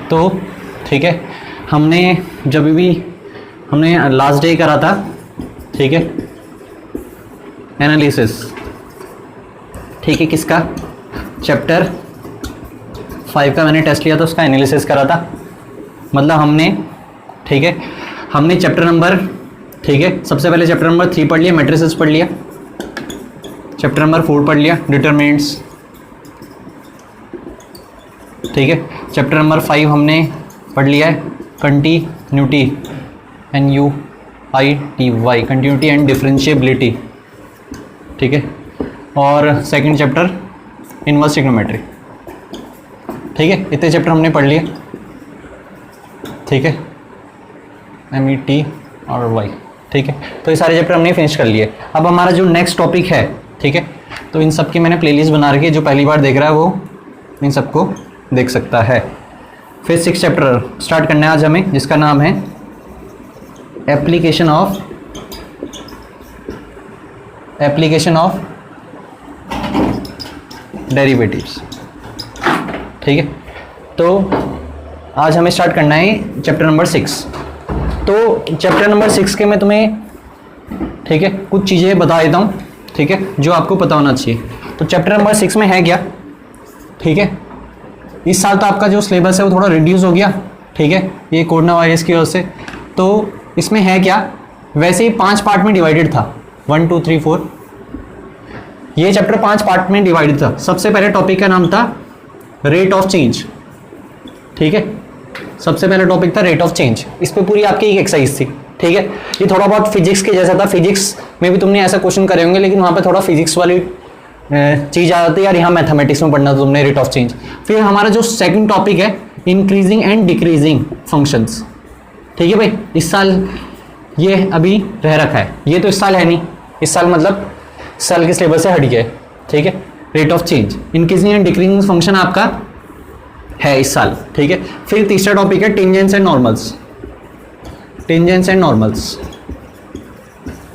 तो ठीक है, हमने जब भी हमने लास्ट डे करा था, ठीक है, एनालिसिस, ठीक है, किसका, चैप्टर 5 का मैंने टेस्ट लिया था, उसका एनालिसिस करा था। मतलब हमने, ठीक है, हमने चैप्टर नंबर, ठीक है, सबसे पहले चैप्टर नंबर 3 पढ़ लिया, मैट्रिसेस पढ़ लिया, चैप्टर नंबर 4 पढ़ लिया, डिटरमिनेंट्स, ठीक है, चैप्टर नंबर 5 हमने पढ़ लिया है continuity, NUITY, continuity and differentiability, ठीक है, और सेकंड चैप्टर इनवर्स ट्रिग्नोमेट्री, ठीक है, इतने चैप्टर हमने पढ़ लिए, ठीक है, MET और Y, ठीक है। तो ये सारे चैप्टर हमने फिनिश कर लिए। अब हमारा जो नेक्स्ट टॉपिक है, ठीक है, तो इन सब की मैंने प्लेलिस्ट बना रखी है, जो पहली बार देख रहा है वो इन सबको देख सकता है। फिर 6 चैप्टर स्टार्ट करना है आज हमें, जिसका नाम है एप्लीकेशन ऑफ डेरिवेटिव्स, ठीक है। तो आज हमें स्टार्ट करना है चैप्टर नंबर 6। तो चैप्टर नंबर 6 के मैं तुम्हें, ठीक है, कुछ चीज़ें बता देता हूँ, ठीक है, जो आपको पता होना चाहिए। तो चैप्टर नंबर 6 में है क्या, ठीक है, इस साल तो आपका जो सिलेबस है वो थोड़ा रिड्यूस हो गया, ठीक है, ये कोरोना वायरस की वजह से। तो इसमें है क्या, वैसे ही 5 पार्ट में डिवाइडेड था, 1 2 3 4, ये चैप्टर 5 पार्ट में डिवाइडेड था। सबसे पहले टॉपिक का नाम था रेट ऑफ चेंज, ठीक है, सबसे पहला टॉपिक था रेट ऑफ चेंज। इस पे पूरी आपकी एक एक्सरसाइज थी, ठीक है। ये थोड़ा बहुत फिजिक्स के जैसा था, फिजिक्स में भी तुमने ऐसा क्वेश्चन करे होंगे, लेकिन वहाँ पे थोड़ा फिजिक्स वाली चीज़ आ जाती है यार, यहाँ मैथमेटिक्स में पढ़ना था तुमने रेट ऑफ चेंज। फिर हमारा जो सेकंड टॉपिक है इंक्रीजिंग एंड डिक्रीजिंग फंक्शंस, ठीक है भाई, इस साल ये अभी रह रखा है, ये तो इस साल है नहीं, इस साल मतलब साल के सिलेबस से हट गया है, ठीक है। Rate of change, increasing and decreasing function आपका है इस साल, ठीक है। फिर तीसरा टॉपिक है टेंजेंट्स एंड नॉर्मल्स,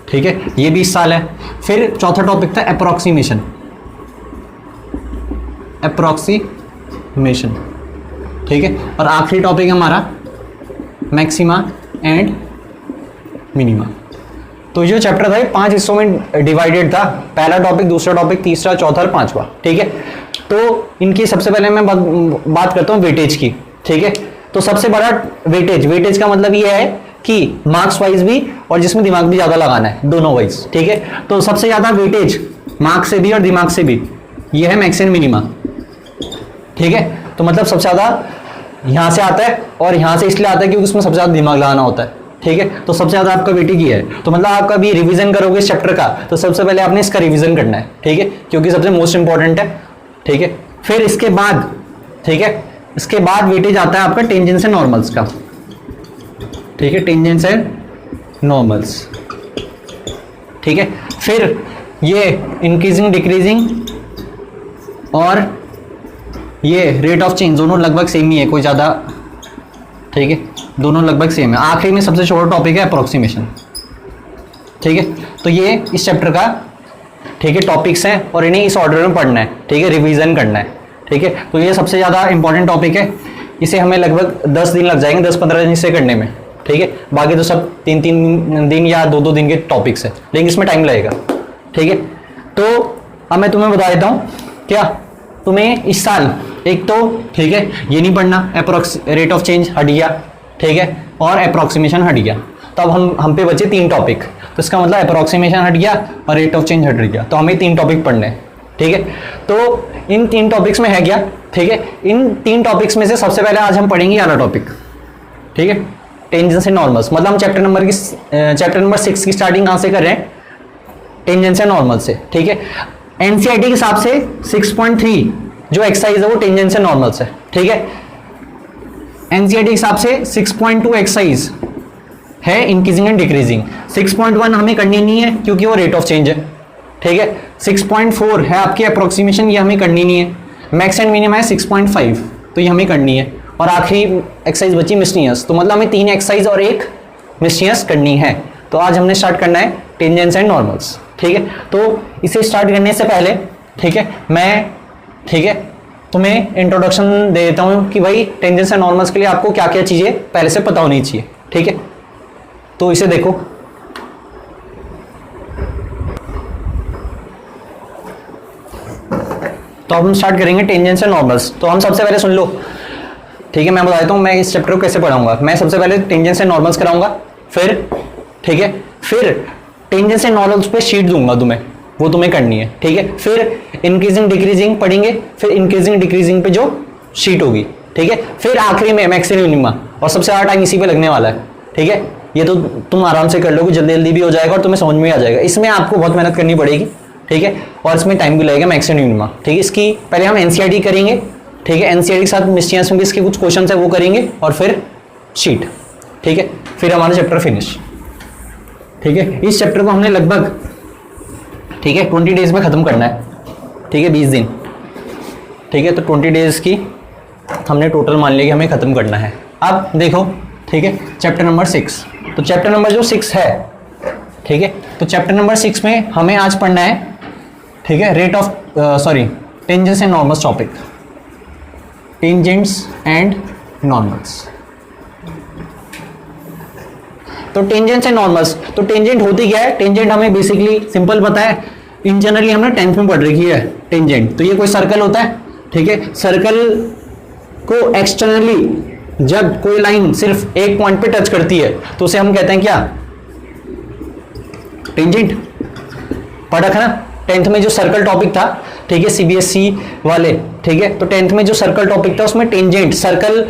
ठीक है, ये भी इस साल है। फिर चौथा टॉपिक था अप्रोक्सीमेशन, ठीक है। और आखिरी टॉपिक है हमारा मैक्सिमा एंड मिनिमा। तो जो चैप्टर था ये 5 हिस्सों में डिवाइडेड था, पहला टॉपिक, दूसरा टॉपिक, तीसरा, चौथा और 5वां, ठीक है। तो इनकी सबसे पहले मैं बात करता हूँ वेटेज की, ठीक है। तो सबसे बड़ा वेटेज का मतलब ये है कि मार्क्स वाइज भी और जिसमें दिमाग भी ज्यादा लगाना है, दोनों वाइज, ठीक है। तो सबसे ज्यादा वेटेज मार्क्स से भी और दिमाग से भी ये है मैक्स एंड मिनिमा, ठीक है। तो मतलब सबसे ज्यादा यहां से आता है और यहां से इसलिए आता है क्योंकि उसमें सबसे ज्यादा दिमाग लगाना होता है, ठीक है। तो सबसे ज्यादा आपका वेटेज ये है। तो मतलब आपका भी रिवीजन करोगे इस चैप्टर का, तो सबसे पहले आपने इसका रिवीजन करना है, ठीक है, क्योंकि सबसे मोस्ट इंपॉर्टेंट है, ठीक है। फिर इसके बाद, ठीक है, इसके बाद वेटेज आता है आपका टेंजेंट्स एंड नॉर्मल्स का, ठीक है, टेंजेंट्स एंड नॉर्मल्स, ठीक है। फिर ये इंक्रीजिंग डिक्रीजिंग और ये रेट ऑफ चेंज दोनों लगभग सेम ही है, कोई ज़्यादा, ठीक है, दोनों लगभग सेम है। आखिरी में सबसे छोटा टॉपिक है अप्रोक्सीमेशन, ठीक है। तो ये इस चैप्टर का, ठीक है, टॉपिक्स हैं और इन्हें इस ऑर्डर में पढ़ना है, ठीक है, रिवीजन करना है, ठीक है। तो ये सबसे ज़्यादा इंपॉर्टेंट टॉपिक है, इसे हमें लगभग 10 दिन लग जाएंगे, 10-15 दिन इसे करने में, ठीक है। बाकी तो सब 3-3 दिन या 2-2 दिन के टॉपिक्स है, लेकिन इसमें टाइम लगेगा, ठीक है। तो अब मैं तुम्हें बता देता हूँ क्या, तुम्हें इस साल एक तो, ठीक है, ये नहीं पढ़ना, रेट ऑफ चेंज हट गया, ठीक है, और अप्रोक्सीमेशन हट गया। तो अब हम पे बचे 3 टॉपिक, तो इसका मतलब अप्रोक्सीमेशन हट गया और रेट ऑफ चेंज हट गया, तो हमें 3 टॉपिक पढ़ने हैं, ठीक है। तो इन 3 टॉपिक्स में है क्या, ठीक है, इन 3 टॉपिक्स में से सबसे पहले आज हम पढ़ेंगे वाला टॉपिक, ठीक है, टेंजेंट्स एंड नॉर्मल्स। मतलब हम चैप्टर नंबर 6 की स्टार्टिंग कहाँ से कर रहे हैं, टेंजेंट्स एंड नॉर्मल्स से, ठीक है। एनसीईआरटी के हिसाब से 6.3 जो एक्सरसाइज है वो टेंजेंट्स एंड नॉर्मल्स है, ठीक है। एनसीईआरटी के हिसाब से 6.2 एक्सरसाइज है इंक्रीजिंग एंड डिक्रीजिंग, 6.1 हमें करनी नहीं है क्योंकि वो रेट ऑफ चेंज है, ठीक है। 6.4 है आपकी अप्रोक्सीमेशन, ये हमें करनी नहीं है। मैक्स एंड मिनिमम है 6.5, तो ये हमें करनी है। और आखिरी एक्सरसाइज बची मिस्टीनियस, तो मतलब हमें 3 एक्सरसाइज और 1 मिस्टीनियस करनी है। तो आज हमने स्टार्ट करना है टेंजेंट्स एंड नॉर्मल्स, ठीक है। तो इसे स्टार्ट करने से पहले, ठीक है, मैं, ठीक है, तुम्हें इंट्रोडक्शन दे देता हूं कि भाई टेंजेंट्स एंड नॉर्मल्स के लिए आपको क्या क्या चीजें पहले से पता होनी चाहिए, ठीक है। तो इसे देखो, तो अब हम स्टार्ट करेंगे टेंजेंट्स एंड नॉर्मल्स। तो हम सबसे पहले सुन लो, ठीक है, मैं बता देता हूं मैं इस चैप्टर को कैसे पढ़ाऊंगा। मैं सबसे पहले टेंजेंट्स एंड नॉर्मल्स कराऊंगा, फिर ठीक है, फिर टेंजेंट्स एंड नॉर्मल्स पे शीट दूंगा तुम्हें, वो तुम्हें करनी है, ठीक है। फिर इंक्रीजिंग डिक्रीजिंग पढ़ेंगे, फिर इंक्रीजिंग डिक्रीजिंग पे जो शीट होगी, ठीक है। फिर आखिरी में मैक्सिमम मिनिमा, और सबसे ज़्यादा टाइम इसी पे लगने वाला है, ठीक है। ये तो तुम आराम से कर लोगे, जल्दी जल्दी भी हो जाएगा और तुम्हें समझ में आ जाएगा। इसमें आपको बहुत मेहनत करनी पड़ेगी, ठीक है, और इसमें टाइम भी लगेगा मैक्सिमम मिनिमा, ठीक है। इसकी पहले हम एनसीईआरटी करेंगे, ठीक है, एनसीईआरटी के साथ मिस्टियंस में इसके कुछ क्वेश्चन है वो करेंगे, और फिर शीट, ठीक है। फिर हमारा चैप्टर फिनिश, ठीक है। इस चैप्टर को हमने लगभग, ठीक है, 20 डेज में खत्म करना है, ठीक है, 20 दिन, ठीक है। तो 20 डेज की हमने टोटल मान लिया कि हमें खत्म करना है। अब देखो, ठीक है, चैप्टर नंबर 6। तो चैप्टर नंबर जो 6 है, ठीक है, तो चैप्टर नंबर 6 में हमें आज पढ़ना है, ठीक है, rate of tangents and normals topic, tangents and normals. तो टेंजेंट्स एंड नॉर्मल्स, तो टेंजेंट होती क्या है? टेंजेंट हमें बेसिकली सिंपल पता है, इन जनरली हमने 10th में पढ़ रखी है। टेंजेंट तो ये कोई सर्कल होता है, ठीक है। सर्कल को एक्सटर्नली जब कोई लाइन सिर्फ एक पॉइंट पे टच करती है तो उसे हम कहते हैं क्या? टेंजेंट। पढ़ रखा ना 10th में जो सर्कल टॉपिक था, ठीक है, सीबीएसई वाले, ठीक है। तो 10th में जो सर्कल टॉपिक था उसमें टेंजेंट, सर्कल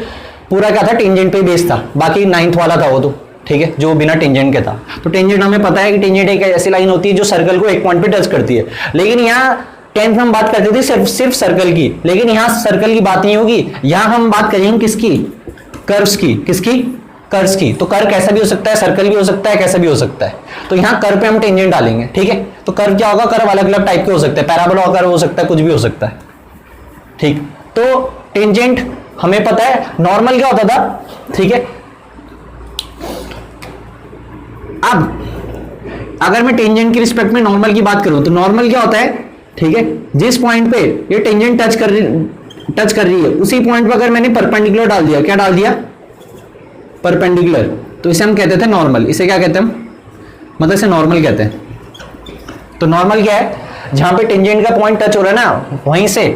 पूरा क्या था? टेंजेंट पे बेस्ड था। बाकी 9th वाला था वो तो, ठीक है, जो बिना टेंजेंट के था। तो टेंजेंट हमें पता है कि टेंजेंट एक ऐसी लाइन होती है जो सर्कल को एक पॉइंट पे टच करती है। लेकिन यहाँ 10th में हम बात करते थे सिर्फ सर्कल की, लेकिन यहाँ सर्कल की बात नहीं होगी, यहाँ हम बात करेंगे किसकी? कर्व्स की। किसकी? कर्व्स की। तो कर्व कैसा भी हो सकता है, सर्कल भी हो सकता है, कैसा भी हो सकता है। तो यहाँ कर्व पे हम टेंजेंट डालेंगे, ठीक है। तो कर्व क्या होगा? कर्व अलग अलग टाइप के हो सकते हैं, पैराबोला कर्व हो सकता है, कुछ भी हो सकता है, ठीक। तो टेंजेंट हमें पता है। नॉर्मल क्या होता था, ठीक है। अब अगर मैं टेंजेंट की रिस्पेक्ट में नॉर्मल की बात करूं तो नॉर्मल क्या होता है, ठीक है, जिस पॉइंट पे ये टेंजेंट टच कर रही है उसी पॉइंट पे अगर मैंने परपेंडिकुलर डाल दिया, क्या डाल दिया? परपेंडिकुलर, तो इसे हम कहते थे नॉर्मल। इसे क्या कहते हैं हम? मतलब इसे नॉर्मल कहते हैं। तो नॉर्मल क्या है? जहां पे टेंजेंट का पॉइंट टच हो रहा है ना, वहीं से,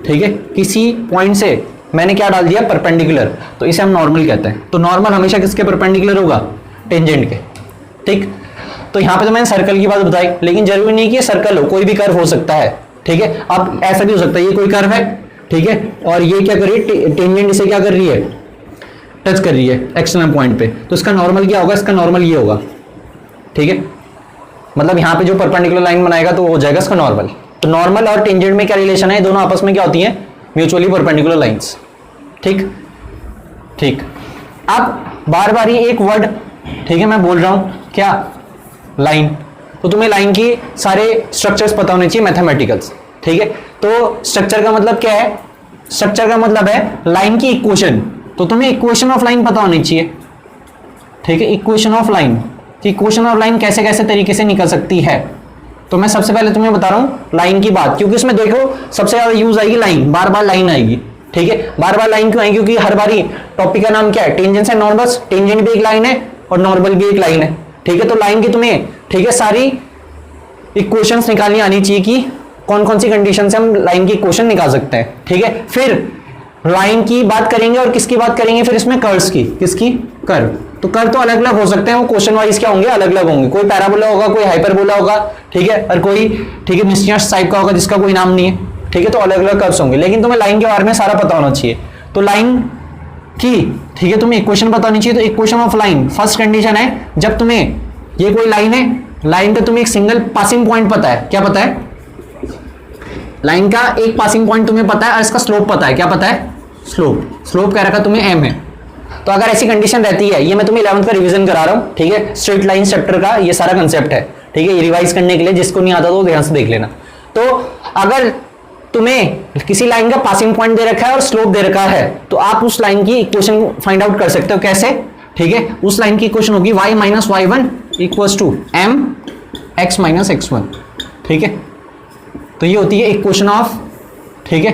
ठीक है, किसी पॉइंट से मैंने क्या डाल दिया? परपेंडिकुलर, तो इसे हम नॉर्मल कहते हैं। तो नॉर्मल हमेशा किसके परपेंडिकुलर होगा? टेंजेंट के, ठीक। तो यहां पे तो मैंने सर्कल की बात बताई, लेकिन जरूरी नहीं कि सर्कल हो, कोई भी कर्व हो सकता है, ठीक है। अब ऐसा भी हो सकता है ये कोई कर्व है, ठीक है, और ये क्या कर रही है? टेंजेंट इसे क्या कर रही है? टच कर रही है एक्सटर्नल पॉइंट पे। तो इसका नॉर्मल क्या होगा? इसका नॉर्मल ये होगा, ठीक है। मतलब यहां पे जो परपेंडिकुलर लाइन बनाएगा तो वो हो जाएगा इसका नॉर्मल। तो नॉर्मल और टेंजेंट में क्या रिलेशन है? दोनों आपस में क्या होती हैं? म्यूचुअली परपेंडिकुलर लाइंस, ठीक ठीक। अब बार बार ये एक वर्ड, ठीक है, मैं बोल रहा हूं क्या? लाइन। तो तुम्हें लाइन की सारे स्ट्रक्चर्स पता होने चाहिए, मैथमेटिकल्स, ठीक है। तो स्ट्रक्चर का मतलब क्या है? स्ट्रक्चर का मतलब है लाइन की इक्वेशन। तो तुम्हें इक्वेशन ऑफ लाइन पता होनी चाहिए, ठीक है। Equation of line, equation of line कैसे कैसे तरीके से निकल सकती है। तो मैं सबसे पहले तुम्हें बता रहा हूं लाइन की बात, क्योंकि इसमें देखो सबसे ज्यादा यूज आएगी लाइन, बार बार लाइन आएगी, ठीक है। बार बार लाइन क्यों आएगी? क्योंकि हर बारी टॉपिक का नाम क्या है? Tangents and normals. टेंजेंट भी एक लाइन है और नॉर्मल भी एक लाइन है, ठीक है। तो लाइन की तुम्हें, ठीक है, सारी इक्वेशंस निकालनी आनी चाहिए कि कौन कौन सी कंडीशन से हम लाइन की इक्वेशन निकाल सकते हैं, ठीक है। फिर लाइन की बात करेंगे और किसकी बात करेंगे? फिर इसमें कर्व्स की। किसकी? कर्व। तो कर्व तो अलग अलग हो सकते हैं, वो क्वेश्चन वाइज क्या होंगे? अलग अलग होंगे। कोई पैराबोला होगा, कोई हाइपरबोला होगा, ठीक है, और कोई, ठीक है, मिस्टियस टाइप का होगा जिसका कोई नाम नहीं है, ठीक है। तो अलग अलग कर्व्स होंगे, लेकिन तुम्हें लाइन के बारे में सारा पता होना चाहिए। तो लाइन की, ठीक है, तुम्हें इक्वेशन पता होनी चाहिए। तो equation of line first condition है, जब तुम्हें ये कोई लाइन है, लाइन पे तुम्हें एक सिंगल पासिंग पॉइंट पता है। क्या पता है? लाइन का एक पासिंग पॉइंट तुम्हें पता है और इसका स्लोप पता है। क्या पता है? स्लोप। स्लोप कह रखा तुम्हें m है। तो अगर ऐसी कंडीशन रहती है, ये मैं तुम्हें 11th का रिवीजन करा रहा हूं, ठीक है, स्ट्रेट लाइन चैप्टर का ये सारा कंसेप्ट है, ठीक है, ये रिवाइज करने के लिए, जिसको नहीं आता तो ध्यान से देख लेना। तो अगर तुम्हें किसी लाइन का पासिंग पॉइंट दे रखा है और स्लोप दे रखा है, तो आप उस लाइन की इक्वेशन फाइंड आउट कर सकते हो। कैसे? ठीक है, उस लाइन की इक्वेशन होगी y minus y1 equals to m x minus x1, ठीक है। तो ये होती है इक्वेशन ऑफ, ठीक है,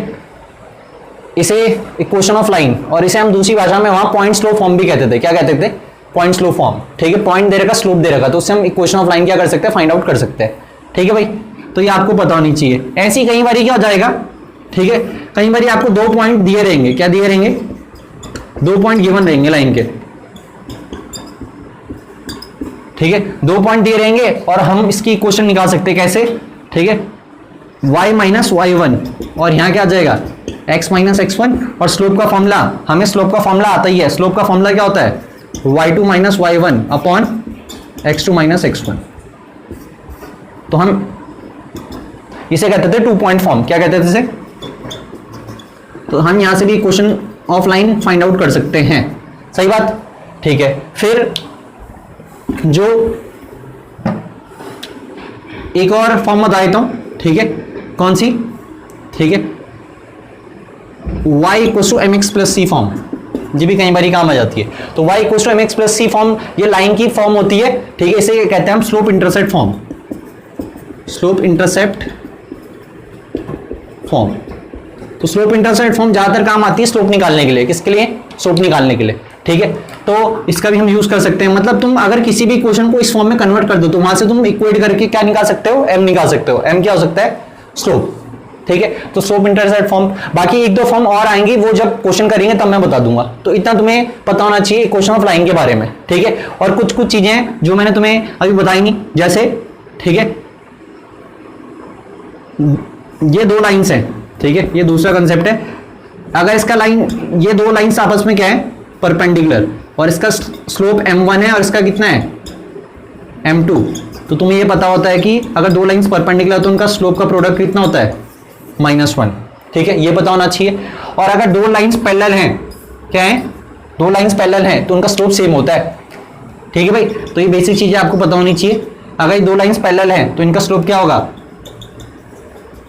इसे इक्वेशन ऑफ लाइन, और इसे हम दूसरी भाषा में वहां पॉइंट स्लोप फॉर्म भी कहते थे। क्या कहते थे? Point slope form. ठीक है, पॉइंट दे रखा, स्लोप दे रखा, तो उससे हम इक्वेशन ऑफ लाइन क्या कर सकते हैं? फाइंड आउट कर सकते हैं। ठीक है भाई, तो ये आपको पता होनी चाहिए। ऐसे ही कई बार क्या हो जाएगा, ठीक है, कई बार आपको 2 पॉइंट दिए रहेंगे। क्या दिए रहेंगे? 2 पॉइंट गिवन रहेंगे लाइन के। ठीक है, 2 पॉइंट दिए रहेंगे और हम इसकी इक्वेशन निकाल सकते हैं। कैसे? ठीक है, y माइनस y1, और यहां क्या आ जाएगा? x माइनस x1, और स्लोप का फॉर्मूला, हमें स्लोप का फॉर्मूला आता ही है। स्लोप का फॉर्मूला क्या होता है? y2 minus y1 upon x2 minus x1। तो हम इसे कहते थे 2 पॉइंट फॉर्म। क्या कहते थे इसे? तो हम यहां से भी equation of line find out कर सकते हैं। सही बात? ठीक है, फिर जो एक और फॉर्म बता देता हूं। ठीक है, कौन सी? ठीक है, y equal to m x plus c form, ये भी कई बार काम आ जाती है। तो y equal to m x plus c form, ये लाइन की फॉर्म होती है। ठीक है, इसे कहते हैं हम slope intercept form. Slope intercept form. तो स्लोप इंटरसेप्ट फॉर्म ज्यादातर काम आती है स्लोप निकालने के लिए। किसके लिए? स्लोप निकालने के लिए। ठीक है, तो इसका भी हम यूज कर सकते हैं। मतलब तुम अगर किसी भी क्वेश्चन को इस फॉर्म में कन्वर्ट कर दो तो वहां से तुम इक्वेट करके क्या निकाल सकते हो? m निकाल सकते हो। m क्या हो सकता है? स्लोप। ठीक है, तो स्लोप इंटरसेप्ट फॉर्म। बाकी 1-2 फॉर्म और आएंगी, वो जब क्वेश्चन करेंगे तब मैं बता दूंगा। तो इतना तुम्हें पता होना चाहिए क्वेश्चन ऑफ लाइन के बारे में। ठीक है, और कुछ कुछ चीजें जो मैंने तुम्हें अभी बताई नहीं, जैसे ठीक है, ये 2 लाइंस हैं। ठीक है, ये दूसरा कंसेप्ट है। अगर इसका लाइन, ये 2 लाइंस आपस में क्या है? परपेंडिकुलर, और इसका स्लोप m1 है और इसका कितना है? m2। तो तुम्हें ये पता होता है कि अगर 2 लाइंस परपेंडिकुलर तो उनका स्लोप का प्रोडक्ट कितना होता है? -1। ठीक है, ये पता होना चाहिए। और अगर 2 लाइंस पैरेलल हैं, क्या है? 2 लाइंस पैरेलल हैं तो उनका स्लोप सेम होता है। ठीक है भाई, तो ये बेसिक चीजें आपको पता होनी चाहिए। अगर 2 लाइंस पैरेलल हैं तो इनका स्लोप क्या होगा?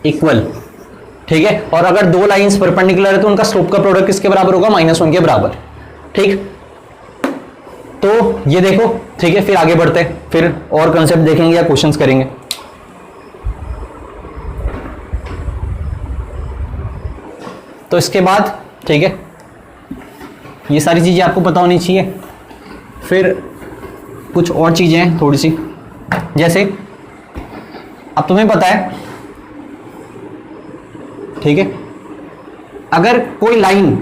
इक्वल। ठीक है, और अगर 2 लाइंस परपेंडिकुलर है तो उनका स्लोप का प्रोडक्ट किसके बराबर होगा? -1 के बराबर। ठीक, तो ये देखो। ठीक है, फिर आगे बढ़ते हैं, फिर और कंसेप्ट देखेंगे या क्वेश्चंस करेंगे। तो इसके बाद ठीक है, ये सारी चीजें आपको पता होनी चाहिए। फिर कुछ और चीजें हैं थोड़ी सी, जैसे अब तुम्हें पता है, ठीक है, अगर कोई लाइन,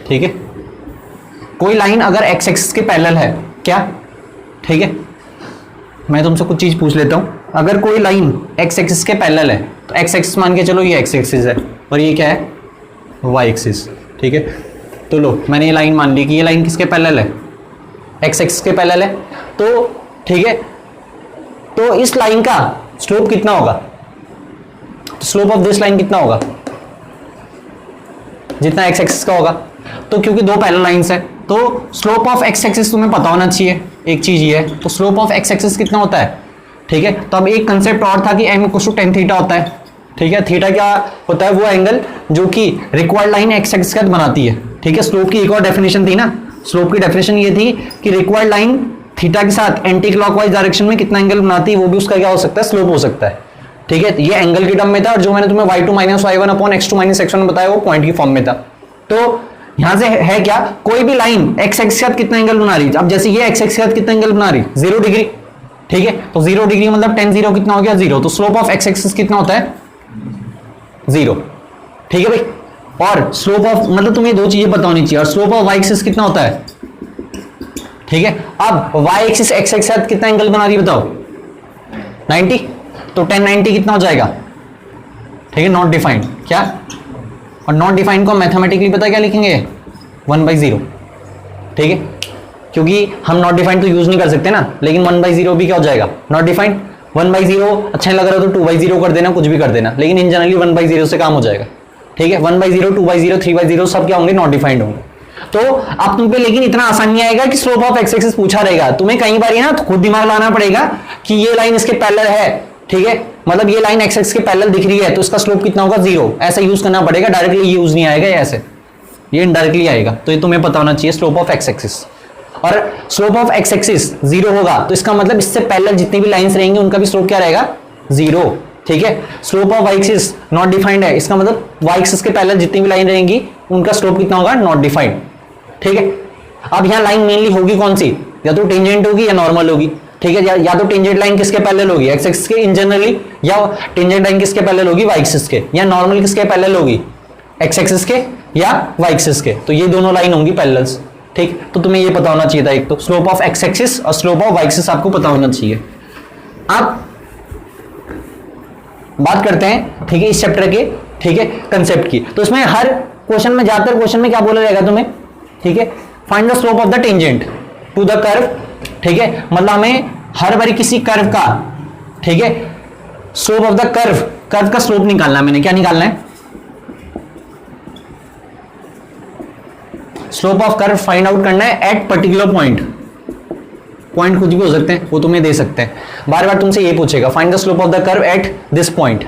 ठीक है, कोई लाइन अगर एक्स एक्सिस के पैरेलल है, क्या? ठीक है, मैं तुमसे कुछ चीज पूछ लेता हूं। अगर कोई लाइन एक्स एक्सिस के पैरेलल है तो एक्स एक्सिस मान के चलो ये एक्स एक्सिस है और ये क्या है? Y axis. ठीक है, तो लो मैंने ये लाइन मान ली कि ये लाइन किसके पैरेलल है? एक्स एक्सिस के पैरेलल है। तो ठीक है, तो इस लाइन का स्लोप कितना होगा? स्लोप ऑफ दिस लाइन कितना होगा? जितना एक्स एक्सिस का होगा। तो क्योंकि 2 पैरेलल लाइंस है तो स्लोप ऑफ एक्स एक्सिस तुम्हें पता होना चाहिए। एक चीज ये है, तो स्लोप ऑफ एक्स एक्सिस कितना होता है? ठीक है, तो अब एक कंसेप्ट और था कि m = tan थीटा होता है। ठीक है, थीटा क्या होता है? वो एंगल जो कि रिक्वायर्ड लाइन एक्स एक्सिस का बनाती है। ठीक है, स्लोप की एक और डेफिनेशन थी ना। स्लोप की डेफिनेशन ये थी कि रिक्वायर्ड लाइन थीटा के साथ एंटी क्लॉकवाइज डायरेक्शन में कितना एंगल बनाती है, वो भी उसका क्या हो सकता है? स्लोप हो सकता है। ठीक है, ये एंगल की टर्म में था, और जो मैंने तुम्हें y2 minus y1 upon x2 minus x1 बताया वो पॉइंट की फॉर्म में था। तो यहां से है क्या? कोई भी लाइन x एक्सिस के साथ कितना एंगल बना रही है? अब जैसे ये x एक्सिस के साथ कितना एंगल बना रही है? 0 डिग्री। ठीक है, तो 0 डिग्री मतलब tan 0 कितना हो गया? 0। तो स्लोप ऑफ x एक्सिस कितना होता है? 0। ठीक है भाई, और स्लोप ऑफ, मतलब तुम्हें 2 चीजें पता होनी चाहिए। और स्लोप ऑफ y एक्सिस कितना होता है? ठीक है, अब y एक्सिस x एक्सिस के साथ कितना एंगल बना रही है बताओ? 90। तो tan 90 कितना हो जाएगा? ठीक है, नॉट डिफाइंड। क्या? और नॉट डिफाइंड को मैथमेटिकली पता क्या लिखेंगे? 1/0। ठीक है, क्योंकि हम नॉट डिफाइंड तो यूज नहीं कर सकते ना, लेकिन 1/0 भी क्या हो जाएगा? Not defined. 1/0 अच्छा नहीं लग रहा तो 2/0 कर देना, कुछ भी कर देना, लेकिन इन जनरली 1/0 से काम हो जाएगा। ठीक है, 1/0, 2/0, 3/0 सब क्या होंगे? नॉट डिफाइंड होंगे। तो अब तुम पे लेकिन इतना आसान नहीं आएगा कि स्लोप ऑफ एक्स एक्सिस पूछा रहेगा। तुम्हें कई बार ना खुद दिमाग लाना पड़ेगा कि ये लाइन इसके पैरेलल है। ठीक है, मतलब ये लाइन एक्स एक्सिस के पैरेलल दिख रही है तो इसका स्लोप कितना होगा? 0। ऐसा यूज करना पड़ेगा, डायरेक्टली यूज नहीं आएगा ऐसे, ये इनडायरेक्टली आएगा। तो ये तुम्हें पता होना चाहिए स्लोप ऑफ एक्स एक्सिस। और स्लोप ऑफ एक्स एक्सिस 0 होगा तो इसका मतलब इससे पैरेलल जितनी भी लाइंस रहेंगी उनका भी स्लोप क्या रहेगा? 0। ठीक है। Slope of y axis not defined है, इसका मतलब वाई एक्सिस के पहले जितनी भी लाइन रहेंगी उनका स्लोप कितना होगा, नॉट डिफाइंड, ठीक है। अब यहां लाइन मेनली होगी कौन सी, या तो टेंजेंट होगी या नॉर्मल होगी, ठीक है। या तो टेंजेंट लाइन किसके पैरेलल होगी, एक्स एक्सिस के इन जनरली, या टेंजेंट लाइन किसके पैरेलल होगी, वाई एक्सिस के, या नॉर्मल किसके पैरेलल होगी, एक्स एक्सिस के या वाई एक्सिस के। तो ये दोनों लाइन होंगी पैरेलल्स, ठीक। तो तुम्हें ये पता होना चाहिए था, एक तो स्लोप ऑफ एक्स एक्सिस और स्लोप ऑफ वाई एक्सिस आपको पता होना चाहिए। अब बात करते हैं, ठीक है, इस चैप्टर के, ठीक है, कंसेप्ट की। तो इसमें हर क्वेश्चन में, ज्यादातर क्वेश्चन में क्या बोला जाएगा तुम्हें, ठीक है, find the slope of the tangent to the curve, ठीक है। मतलब हमें हर बारी किसी कर्व का, ठीक है, स्लोप ऑफ द कर्व का स्लोप निकालना है। मैंने क्या निकालना है, slope of curve find out करना है एट पर्टिकुलर पॉइंट कुछ भी हो सकते हैं, वो तुम्हें दे सकते हैं। बार बार तुमसे ये पूछेगा, find the slope of the curve at this point,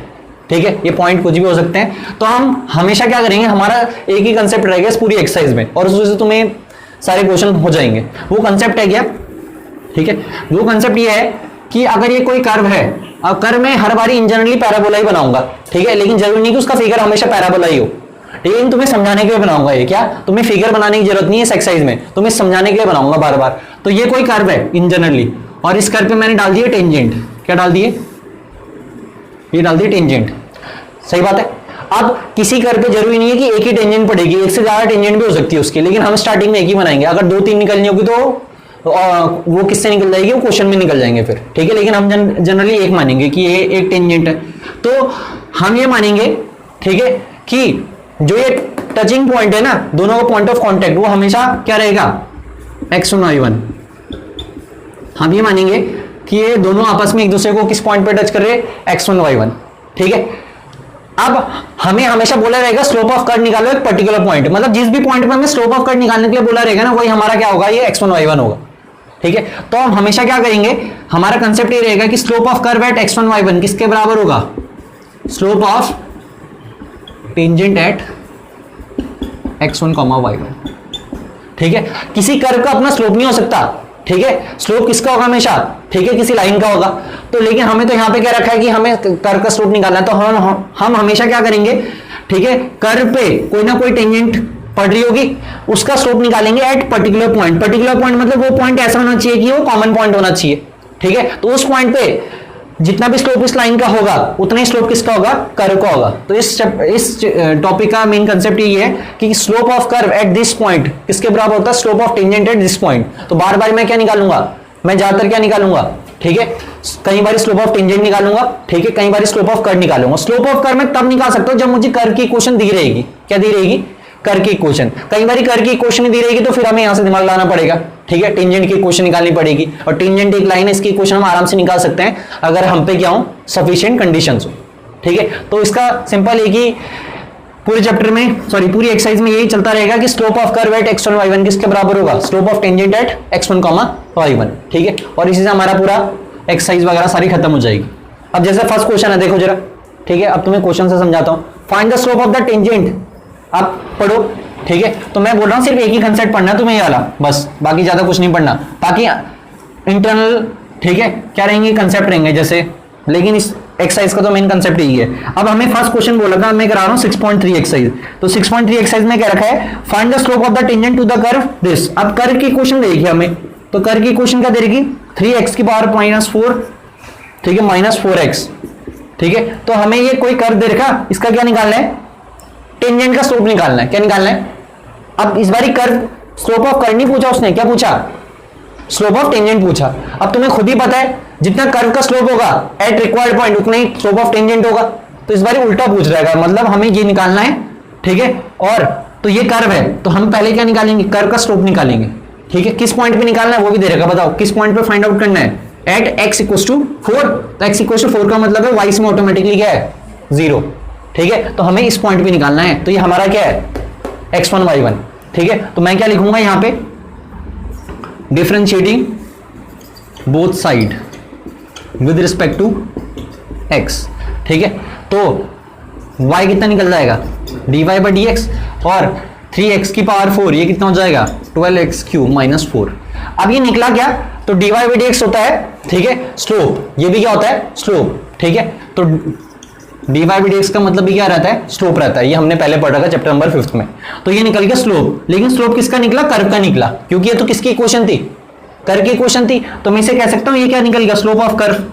ठीक है। ये पॉइंट कुछ भी हो सकते हैं। तो हम हमेशा क्या करेंगे, हमारा एक ही कंसेप्ट रहेगा इस पूरी एक्सरसाइज में, और उसमें से तुम्हें सारे क्वेश्चन हो जाएंगे। वो कंसेप्ट है क्या, ठीक है, वो कंसेप्ट ये है कि अगर ये कोई कर्व है, अब कर्व में हर बारी इन जनरली पैराबोला ही बनाऊंगा, ठीक है, लेकिन जरूरी नहीं कि उसका फिगर हमेशा पैराबोला ही हो, लेकिन तुम्हें समझाने के लिए बनाऊंगा ये, क्या तुम्हें फिगर बनाने की जरूरत नहीं है इस एक्सरसाइज में, तुम्हें समझाने के लिए बनाऊंगा बार बार। तो ये कोई कर्व है इन जनरली, और इस कर्व पे मैंने डाल दिया टेंजेंट, क्या डाल दिए, ये डाल दिए टेंजेंट, सही बात है। अब किसी कर्व पे जरूरी नहीं है कि एक ही टेंजेंट पड़ेगी, एक से ज्यादा टेंजेंट भी हो सकती है उसकी, लेकिन हम स्टार्टिंग में एक ही बनाएंगे। अगर 2-3 निकलनी होगी तो वो किससे निकल जाएगी, वो क्वेश्चन में निकल जाएंगे फिर, ठीक है। लेकिन हम जनरली एक मानेंगे कि ये एक टेंजेंट है। तो हम ये मानेंगे, ठीक है, कि जो ये टचिंग पॉइंट है ना, दोनों का पॉइंट ऑफ कांटेक्ट वो हमेशा क्या रहेगा, x1 y1। हम ये मानेंगे कि ये दोनों आपस में एक दूसरे को किस पॉइंट पे टच कर रहे हैं, x1 y1, ठीक है। अब हमें हमेशा बोला रहेगा स्लोप ऑफ कर्व निकालो एक पर्टिकुलर पॉइंट, मतलब जिस भी पॉइंट पे हमें स्लोप ऑफ कर्व निकालने के लिए बोला रहेगा ना, वही हमारा क्या होगा, ये x1 y1 होगा, ठीक है। तो हम हमेशा क्या करेंगे, हमारा कंसेप्ट ये रहेगा कि slope of curve at x1 y1 किसके बराबर होगा, slope of tangent at x1, y1, ठीक है। किसी कर्व का अपना स्लोप नहीं हो सकता, ठीक है, स्लोप किसका होगा हमेशा, ठीक है, किसी लाइन का होगा। तो लेकिन हमें तो यहां पे क्या रखा है कि हमें कर्व का स्लोप निकालना है, तो हम हमेशा क्या करेंगे, ठीक है, कर्व पे कोई ना कोई टेंजेंट पड़ रही होगी, उसका स्लोप निकालेंगे at particular point. Particular point मतलब वो पॉइंट ऐसा होना चाहिए कि वो कॉमन पॉइंट होना चाहिए, ठीक है। तो उस पॉइंट पे जितना भी स्लोप इस लाइन का होगा उतना ही स्लोप किसका होगा, कर्व का होगा। तो इस टॉपिक का मेन कंसेप्ट ये है कि slope of curve at this point किसके बराबर होता है, slope of tangent at this point. तो बार बार मैं क्या निकालूंगा, मैं ज्यादातर क्या निकालूंगा, ठीक है, कई बार स्लोप ऑफ टेंजेंट निकालूंगा, ठीक है, कई बार स्लोप ऑफ कर्व निकालूंगा। स्लोप ऑफ कर्व मैं तब निकाल सकता हूं जब मुझे कर्व की इक्वेशन दी रहेगी, क्या दी रहेगी, कर्व की इक्वेशन। कई बार कर्व की इक्वेशन दी रहेगी तो फिर हमें यहां से दिमाग लाना पड़ेगा, ठीक है, टेंजेंट की इक्वेशन निकालनी पड़ेगी, और टेंजेंट एक लाइन है, इसकी इक्वेशन हम आराम से निकाल सकते हैं अगर हम पे क्या हो, सफिशिएंट कंडीशंस हो, ठीक है। तो इसका सिंपल है कि पूरे चैप्टर में, सॉरी पूरी एक्सरसाइज में यही चलता रहेगा कि slope of curve at x1 y1 किसके बराबर होगा, slope of tangent at x1, y1, ठीक है। और इसी से हमारा पूरा एक्सरसाइज वगैरह सारी खत्म हो जाएगी। अब जैसे फर्स्ट क्वेश्चन है, देखो जरा, ठीक है, अब तुम्हें क्वेश्चन से समझाता हूं। Find the slope of the tangent, आप पढ़ो, ठीक है। तो मैं बोल रहा हूं सिर्फ एक ही कंसेप्ट पढ़ना है तुम्हें, ये वाला बस, बाकी ज्यादा कुछ नहीं पढ़ना, बाकी इंटरनल, ठीक है, क्या रहेंगे, कंसेप्ट रहेंगे जैसे, लेकिन इस एक्सरसाइज का तो मेन कंसेप्ट यही है। अब हमें फर्स्ट क्वेश्चन बोला था, मैं करा रहा हूं 6.3 एक्सरसाइज। तो 6.3 एक्सरसाइज में क्या रखा है, find the slope of the tangent to the curve this. अब कर्व की इक्वेशन देगी हमें, तो कर्व की इक्वेशन क्या देगी, 3x की पावर -4, ठीक है, -4x, ठीक है। तो हमें ये कोई कर्व दे रखा, इसका क्या निकालना है, टेंजेंट का स्लोप निकालना है, क्या निकालना है। अब इस बारी कर्व स्लोप ऑफ कर्व नहीं पूछा उसने, क्या पूछा, स्लोप ऑफ टेंजेंट पूछा। अब तुम्हें खुद ही पता है जितना कर्व का स्लोप होगा एट रिक्वायर्ड पॉइंट उतना ही स्लोप ऑफ टेंजेंट होगा। तो इस बारी उल्टा पूछ रहेगा, मतलब हमें ये निकालना है, ठीक है। और तो ये कर्व है, तो हम पहले क्या निकालेंगे, कर्व का स्लोप निकालेंगे, ठीक है। किस पॉइंट पे निकालना है वो भी दे रहेगा, बताओ किस पॉइंट पे फाइंड आउट करना है, एट x = 4। तो x = 4 का मतलब है y इसमें ऑटोमेटिकली क्या है, 0, ठीक है। तो हमें इस पॉइंट पे निकालना है, तो ये हमारा क्या है, x1 y1, ठीक है। तो मैं क्या लिखूंगा यहां पे, differentiating both side with respect to x, ठीक है। तो y कितना निकल जाएगा, dy/dx, और 3x की पावर 4 ये कितना हो जाएगा, 12x³ - 4। अब ये निकला क्या, तो dy/dx होता है, ठीक है, स्लोप, ये भी क्या होता है, स्लोप, ठीक है। तो dy बाई dx का मतलब भी क्या रहता है, स्लोप रहता है। ये हमने पहले पढ़ा था चैप्टर नंबर 5 में। तो ये निकल गया स्लोप, लेकिन स्लोप किसका निकला, कर्व का निकला, क्योंकि ये तो किसकी इक्वेशन थी, कर्व की इक्वेशन थी। तो मैं इसे कह सकता हूं ये क्या निकल गया, स्लोप ऑफ कर्व।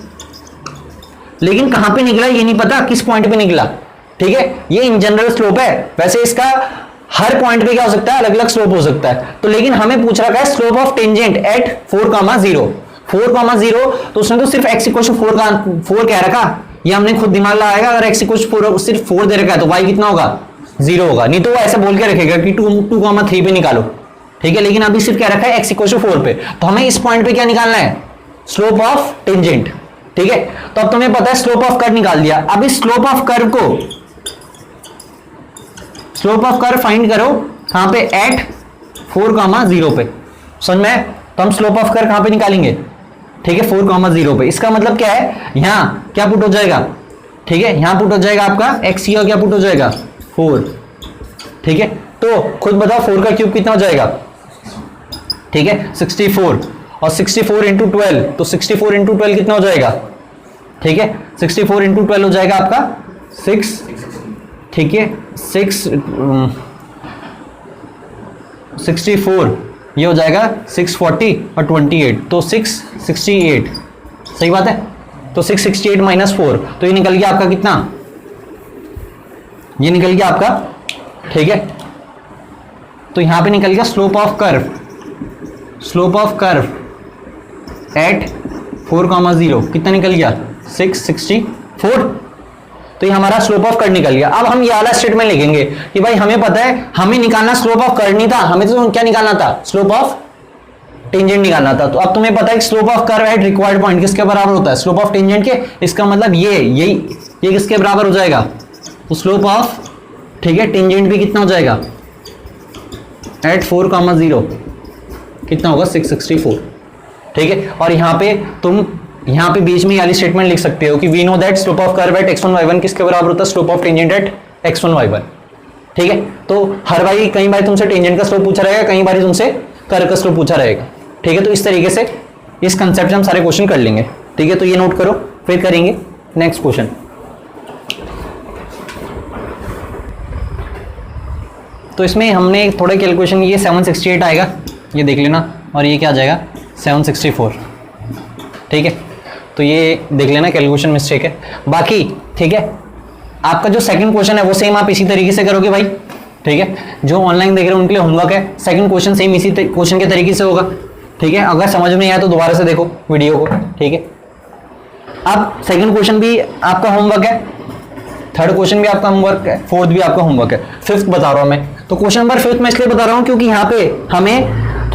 लेकिन कहां पे निकला ये नहीं पता, किस पॉइंट पे निकला, ठीक है। ये इन जनरल स्लोप है, वैसे इसका हर पॉइंट पे क्या हो सकता है, अलग अलग स्लोप हो सकता है। तो लेकिन हमें पूछ रखा है स्लोप ऑफ टेंजेंट एट 4,0, 4,0, तो उसने तो सिर्फ x इक्वल 4 कह रखा, ये हमने खुद दिमाग लगाएगा। अगर x इक्वल 4 सिर्फ 4 दे रखा है तो y कितना होगा, 0 होगा। नहीं तो वो ऐसे बोल के रखेगा कि 2,3 पे निकालो, ठीक है। लेकिन अभी सिर्फ क्या रखा है, x इक्वल 4 पे, तो हमें इस पॉइंट पे क्या निकालना है, स्लोप ऑफ टेंजेंट, ठीक है। तो अब तुम्हें पता है स्लोप ऑफ कर्व निकाल दिया। अब इस स्लोप ऑफ कर्व को, स्लोप ऑफ कर्व फाइंड करो कहां पे, एट 4,0 पे, समझ में। तो हम स्लोप ऑफ कर्व कहां पे निकालेंगे, ठीक है, 4,0 पे। इसका मतलब क्या है, यहां क्या पुट हो जाएगा, ठीक है, यहां पुट हो जाएगा आपका x, या क्या पुट हो जाएगा 4, ठीक है। तो खुद बताओ 4 का क्यूब कितना हो जाएगा, ठीक है 64, और 64 इंटू 12, तो 64 इंटू 12 कितना हो जाएगा, ठीक है 64 इंटू 12 हो जाएगा आपका 6, ठीक है 64, ये हो जाएगा 640 और 28, तो 668, सही बात है। तो 668 माइनस 4, तो ये निकल गया आपका कितना, ये निकल गया आपका, ठीक है। तो यहां पे निकल गया slope of curve, slope of curve eight 4,0 कितना निकल गया, 664। तो ये हमारा स्लोप ऑफ कर्व निकल गया। अब हम ये वाला स्टेटमेंट लिखेंगे कि भाई हमें पता है, हमें निकालना स्लोप ऑफ कर्व नहीं था, हमें तो क्या निकालना था, स्लोप ऑफ टेंजेंट निकालना था। तो अब तुम्हें पता है कि slope of curve eight required point किसके बराबर होता है, स्लोप ऑफ टेंजेंट के। इसका मतलब ये किसके बराबर हो जाएगा, तो स्लोप ऑफ, ठीक है, टेंजेंट भी कितना हो जाएगा एट 4,0 कितना होगा 664, ठीक है। और यहां पे तुम यहां पे बीच में वाली स्टेटमेंट लिख सकते हो कि we know that slope of curve at x1 y1 किसके बराबर होता है, slope of tangent at x1 y1, ठीक है। तो हर बार कई बार तुमसे टेंजेंट का स्लोप पूछा रहेगा, कई बार तुमसे कर्व का स्लोप पूछा रहेगा, ठीक है। तो इस तरीके से इस कंसेप्ट से हम सारे क्वेश्चन कर लेंगे, ठीक है। तो ये नोट करो, फिर करेंगे नेक्स्ट क्वेश्चन। तो इसमें हमने थोड़े कैलकुलेशन, ये 768 आएगा, ये देख लेना, और ये क्या आ जाएगा 764, ठीक है। तो ये देख लेना, कैलकुलेशन मिस्टेक है बाकी, ठीक है। आपका जो सेकंड क्वेश्चन है वो सेम आप इसी तरीके से करोगे भाई, ठीक है। जो ऑनलाइन देख रहे हैं उनके लिए होमवर्क है, सेकंड क्वेश्चन सेम इसी क्वेश्चन के तरीके से होगा, ठीक है। अगर समझ में नहीं आया तो दोबारा से देखो वीडियो को, ठीक है। अब सेकंड क्वेश्चन भी आपका होमवर्क है, थर्ड क्वेश्चन भी आपका होमवर्क है, फोर्थ भी आपका होमवर्क है, फिफ्थ बता रहा हूं मैं। तो क्वेश्चन नंबर 5 मैं इसलिए बता रहा हूं क्योंकि यहाँ पे हमें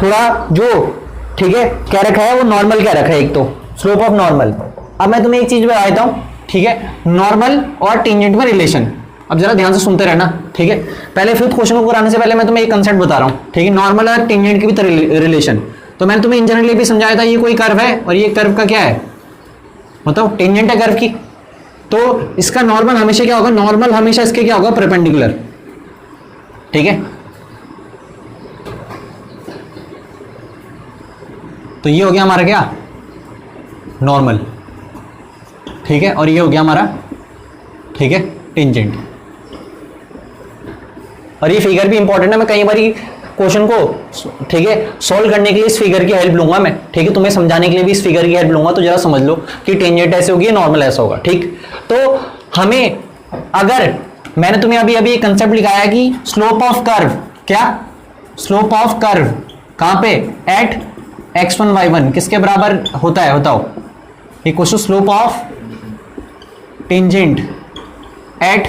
थोड़ा जो, ठीक है, क्या रखा है, वो नॉर्मल क्या रखा है, एक तो स्लोप ऑफ नॉर्मल। अब मैं तुम्हें एक चीज बता देता हूं, ठीक है, नॉर्मल और टेंजेंट में रिलेशन। अब जरा ध्यान से सुनते रहना, ठीक है। पहले फिफ्थ क्वेश्चन को कराने से पहले मैं तुम्हें एक कंसेप्ट बता रहा हूं, ठीक है, नॉर्मल और टेंजेंट की भी रिलेशन। तो मैंने तुम्हें इन जनरली भी समझाया था, ये कोई कर्व है और ये कर्व का क्या है, मतलब टेंजेंट है कर्व की। तो इसका नॉर्मल हमेशा क्या होगा, नॉर्मल हमेशा इसके क्या होगा, परपेंडिकुलर, ठीक है। तो ये हो गया हमारा क्या, नॉर्मल, ठीक है। और ये हो गया हमारा, ठीक है, टेंजेंट। और ये फिगर भी इंपॉर्टेंट है, मैं कई बार क्वेश्चन को, ठीक है, सॉल्व करने के लिए इस फिगर की हेल्प लूंगा मैं, ठीक है। तुम्हें समझाने के लिए भी इस फिगर की हेल्प लूंगा, तो जरा समझ लो कि टेंजेंट ऐसे होगी, नॉर्मल ऐसा होगा, ठीक। तो हमें, अगर मैंने तुम्हें अभी अभी एक कंसेप्ट लिखाया कि स्लोप ऑफ कर्व, क्या, स्लोप ऑफ कर्व कहां पे, एट x1 y1 किसके बराबर होता है, बताओ। Equal to slope of tangent at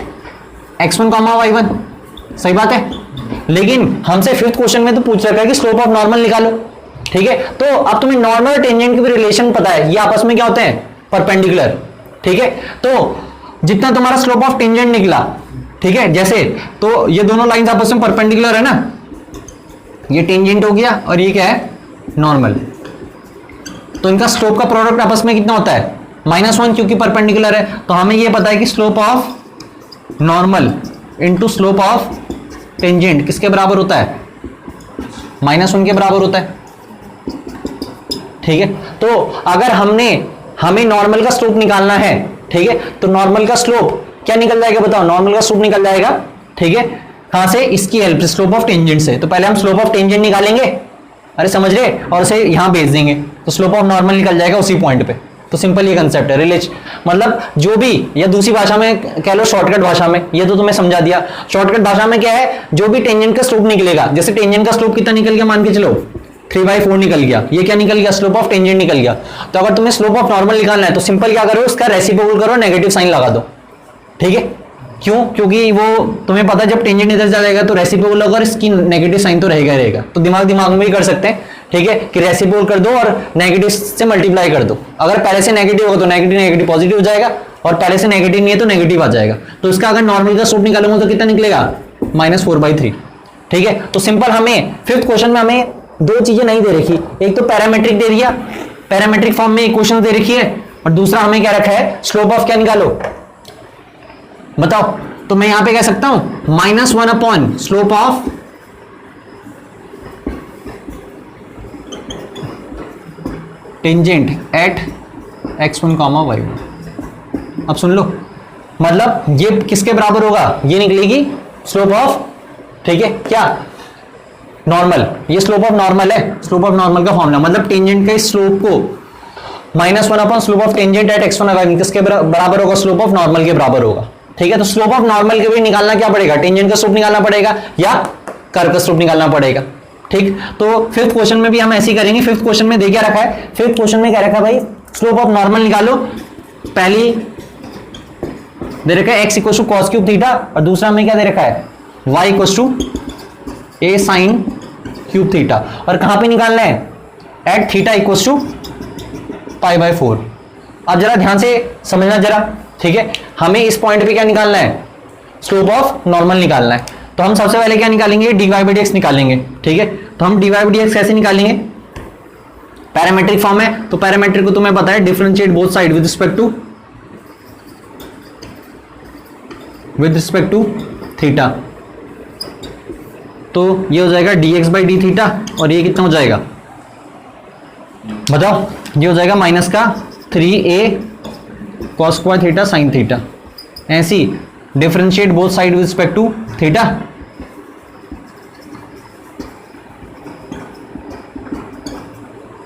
x1 y1, सही बात है। लेकिन हमसे फिफ्थ क्वेश्चन में तो पूछ रखा है कि स्लोप ऑफ नॉर्मल निकालो, ठीक है। तो अब तुम्हें नॉर्मल और टेंजेंट की भी रिलेशन पता है, ये आपस में क्या होते हैं, परपेंडिकुलर, ठीक है। तो जितना तुम्हारा स्लोप ऑफ टेंजेंट निकला, ठीक है, जैसे, तो ये दोनों लाइंस आपस में परपेंडिकुलर है ना, ये टेंजेंट हो गया और ये क्या है, नॉर्मल। तो इनका स्लोप का प्रोडक्ट आपस में कितना होता है, -1, क्योंकि परपेंडिकुलर है। तो हमें ये पता है कि slope of normal into slope of tangent किसके बराबर होता है, -1 के बराबर होता है, ठीक है। तो अगर हमें नॉर्मल का स्लोप निकालना है, ठीक है, तो नॉर्मल का स्लोप क्या निकल जाएगा बताओ, नॉर्मल का स्लोप निकल जाएगा, ठीक है। कहां से, इसकी हेल्प से, स्लोप ऑफ टेंजेंट से। तो पहले हम स्लोप ऑफ टेंजेंट निकालेंगे, अरे समझ रहे, और उसे यहां भेज देंगे तो स्लोप ऑफ नॉर्मल निकल जाएगा उसी पॉइंट पे। तो सिंपल ये कंसेप्ट है, रिलेशन मतलब जो भी, या दूसरी भाषा में कह लो, शॉर्टकट भाषा में, ये तो तुम्हें समझा दिया। शॉर्टकट भाषा में क्या है, जो भी टेंजेंट का स्लोप निकलेगा, जैसे टेंजेंट का स्लोप कितना निकल गया, मान के चलो 3/4 निकल गया, ये क्या निकल गया, स्लोप ऑफ टेंजेंट निकल गया। तो अगर तुम्हें स्लोप ऑफ नॉर्मल निकालना है तो सिंपल क्या करो, इसका रेसिप्रोकल करो, नेगेटिव साइन लगा दो, ठीक है। क्यों, क्योंकि वो तुम्हें पता है जब टेंजेंट इधर जाएगा तो रेसिप्रोकल होगा, इसकी नेगेटिव साइन तो रहेगा रहेगा। तो दिमाग में भी कर सकते हैं, ठीक है, कि रेसिप्रोकल कर दो और नेगेटिव से मल्टीप्लाई कर दो। अगर पहले से नेगेटिव होगा तो नेगेटिव नेगेटिव पॉजिटिव हो जाएगा, और पहले से नेगेटिव नहीं है तो नेगेटिव आ जाएगा। तो इसका अगर नॉर्मल का स्लोप निकालूंगा तो कितना निकलेगा, -4/3, ठीक है। तो सिंपल हमें फिफ्थ क्वेश्चन में हमें दो चीजें नहीं दे रखी, एक तो पैरामेट्रिक दे दिया, पैरामेट्रिक फॉर्म में इक्वेशन दे रखी है, और दूसरा हमें क्या रखा है, स्लोप ऑफ क्या निकालो बताओ। तो मैं यहां पे कह सकता हूं -1 upon slope of tangent at x1, y1। अब सुन लो, मतलब ये किसके बराबर होगा, ये निकलेगी स्लोप ऑफ, ठीक है, क्या नॉर्मल, ये स्लोप ऑफ नॉर्मल है, स्लोप ऑफ नॉर्मल का फॉर्मूला, मतलब टेंजेंट के स्लोप को -1 upon slope of tangent at x1, y1 किसके बराबर होगा, स्लोप ऑफ नॉर्मल के बराबर होगा, ठीक है। तो स्लोप ऑफ नॉर्मल के भी निकालना क्या पड़ेगा, टेंजेंट का स्लोप निकालना पड़ेगा या कर्व का स्लोप निकालना पड़ेगा, ठीक। तो फिफ्थ क्वेश्चन में भी हम ऐसे ही करेंगे। फिफ्थ क्वेश्चन में दे क्या रखा है, फिफ्थ क्वेश्चन में क्या रखा है भाई, स्लोप ऑफ नॉर्मल निकालो। पहली दे रखा है x = cos क्यूब थीटा, और दूसरा में क्या दे रखा है, y = a sin cube theta, और कहां पे निकालना है, एट थीटा = π/4। अब जरा ध्यान से समझना जरा, ठीक है। हमें इस पॉइंट पे क्या निकालना है, स्लोप ऑफ नॉर्मल निकालना है। तो हम सबसे पहले क्या निकालेंगे, dy/dx निकालेंगे, ठीक है। तो हम dy/dx कैसे निकालेंगे, पैरामेट्रिक फॉर्म है, तो पैरामेट्रिक को तुम्हें पता है, differentiate both side with respect to theta. तो ये हो जाएगा dx/d थीटा, और ये कितना हो जाएगा बताओ, ये हो जाएगा -3a cos² theta sin theta. ऐसी differentiate both side with respect to theta,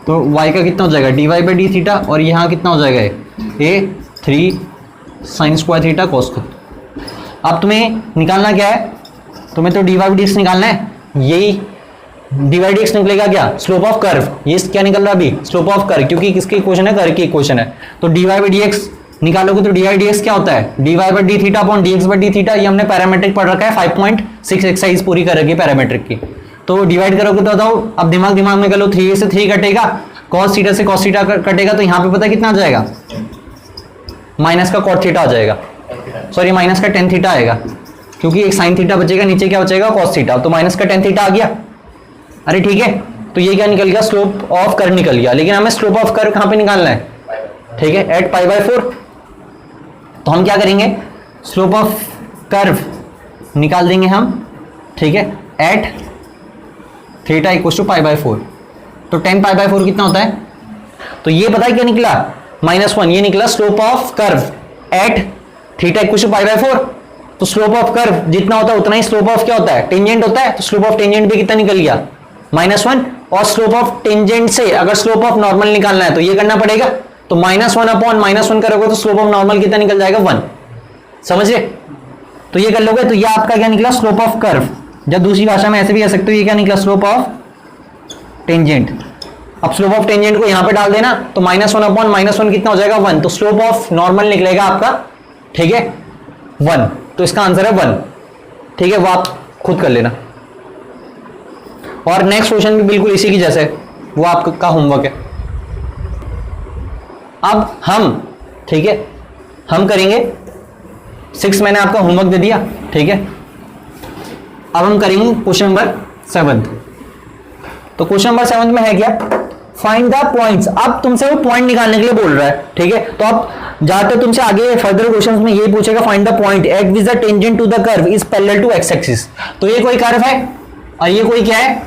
तो y का कितना हो जाएगा, dy/d थीटा, और यहां कितना हो जाएगा, a3 sin² थीटा cos²। अब तुम्हें निकालना क्या है, तुम्हें तो dy/dx निकालना है, यही dy/dx निकलेगा क्या, स्लोप ऑफ कर्व। ये क्या निकल रहा है अभी, स्लोप ऑफ कर्व, क्योंकि किसकी इक्वेशन है, कर्व की इक्वेशन है। तो dy/dx निकालोगे तो dy/dx क्या होता है, dy/d theta upon dx/d theta. ये हमने पैरामेट्रिक पढ़ रखा है, 5.6 एक्सरसाइज पूरी कर रखी है पैरामेट्रिक की। तो डिवाइड करोगे तो बताओ, अब दिमाग में कर लो, 3a से 3 कटेगा, cos थीटा से cos थीटा कटेगा, तो यहां पे पता कितना आ जाएगा, माइनस का cot थीटा आ जाएगा, सॉरी माइनस का tan थीटा आएगा, क्योंकि एक sin थीटा बचेगा, नीचे क्या बचेगा, cos थीटा। तो माइनस का tan थीटा आ गया, अरे ठीक है। तो ये क्या निकल गया, स्लोप ऑफ कर्व निकल गया। लेकिन हमें स्लोप ऑफ कर्व कहां पे निकालना है, ठीक है, एट π/4। तो हम क्या करेंगे, स्लोप ऑफ कर्व निकाल देंगे हम, ठीक है, एट थीटा = π/4। तो tan π/4 कितना होता है, तो ये पता है क्या निकला, -1। ये निकला slope of curve at theta = π/4। तो स्लोप ऑफ कर्व जितना होता है उतना ही स्लोप ऑफ क्या होता है, टेंजेंट होता है। तो स्लोप ऑफ टेंजेंट भी कितना निकल गया, -1। और स्लोप ऑफ टेंजेंट से अगर स्लोप ऑफ नॉर्मल निकालना है तो ये करना पड़ेगा। तो -1 अपॉन -1 करोगे तो स्लोप ऑफ नॉर्मल कितना निकल जाएगा, 1। समझ गए, तो ये कर लोगे तो ये आपका क्या निकला, स्लोप ऑफ कर्व। या दूसरी भाषा में ऐसे भी कह सकते हो, ये क्या निकला, स्लोप ऑफ टेंजेंट। अब स्लोप ऑफ टेंजेंट को यहां पे डाल देना, तो -1 अपॉन -1 कितना हो जाएगा, 1। तो स्लोप ऑफ नॉर्मल निकलेगा आपका, ठीक है, 1। तो इसका आंसर है 1, ठीक है, वो आप खुद कर लेना। और नेक्स्ट क्वेश्चन भी बिल्कुल इसी की जैसे, वो आपका होमवर्क है। अब हम, ठीक है, हम करेंगे 6, मैंने आपका होमवर्क दे दिया, ठीक है। अब हम करेंगे क्वेश्चन नंबर 7। तो क्वेश्चन नंबर 7 में है क्या, फाइंड द पॉइंट्स। अब तुमसे वो पॉइंट निकालने के लिए बोल रहा है, ठीक है। तो अब जाते तुमसे आगे फर्दर क्वेश्चंस में ये पूछेगा, find the point at which the tangent to the curve is parallel to x axis. तो ये कोई कर्व है और ये कोई क्या है,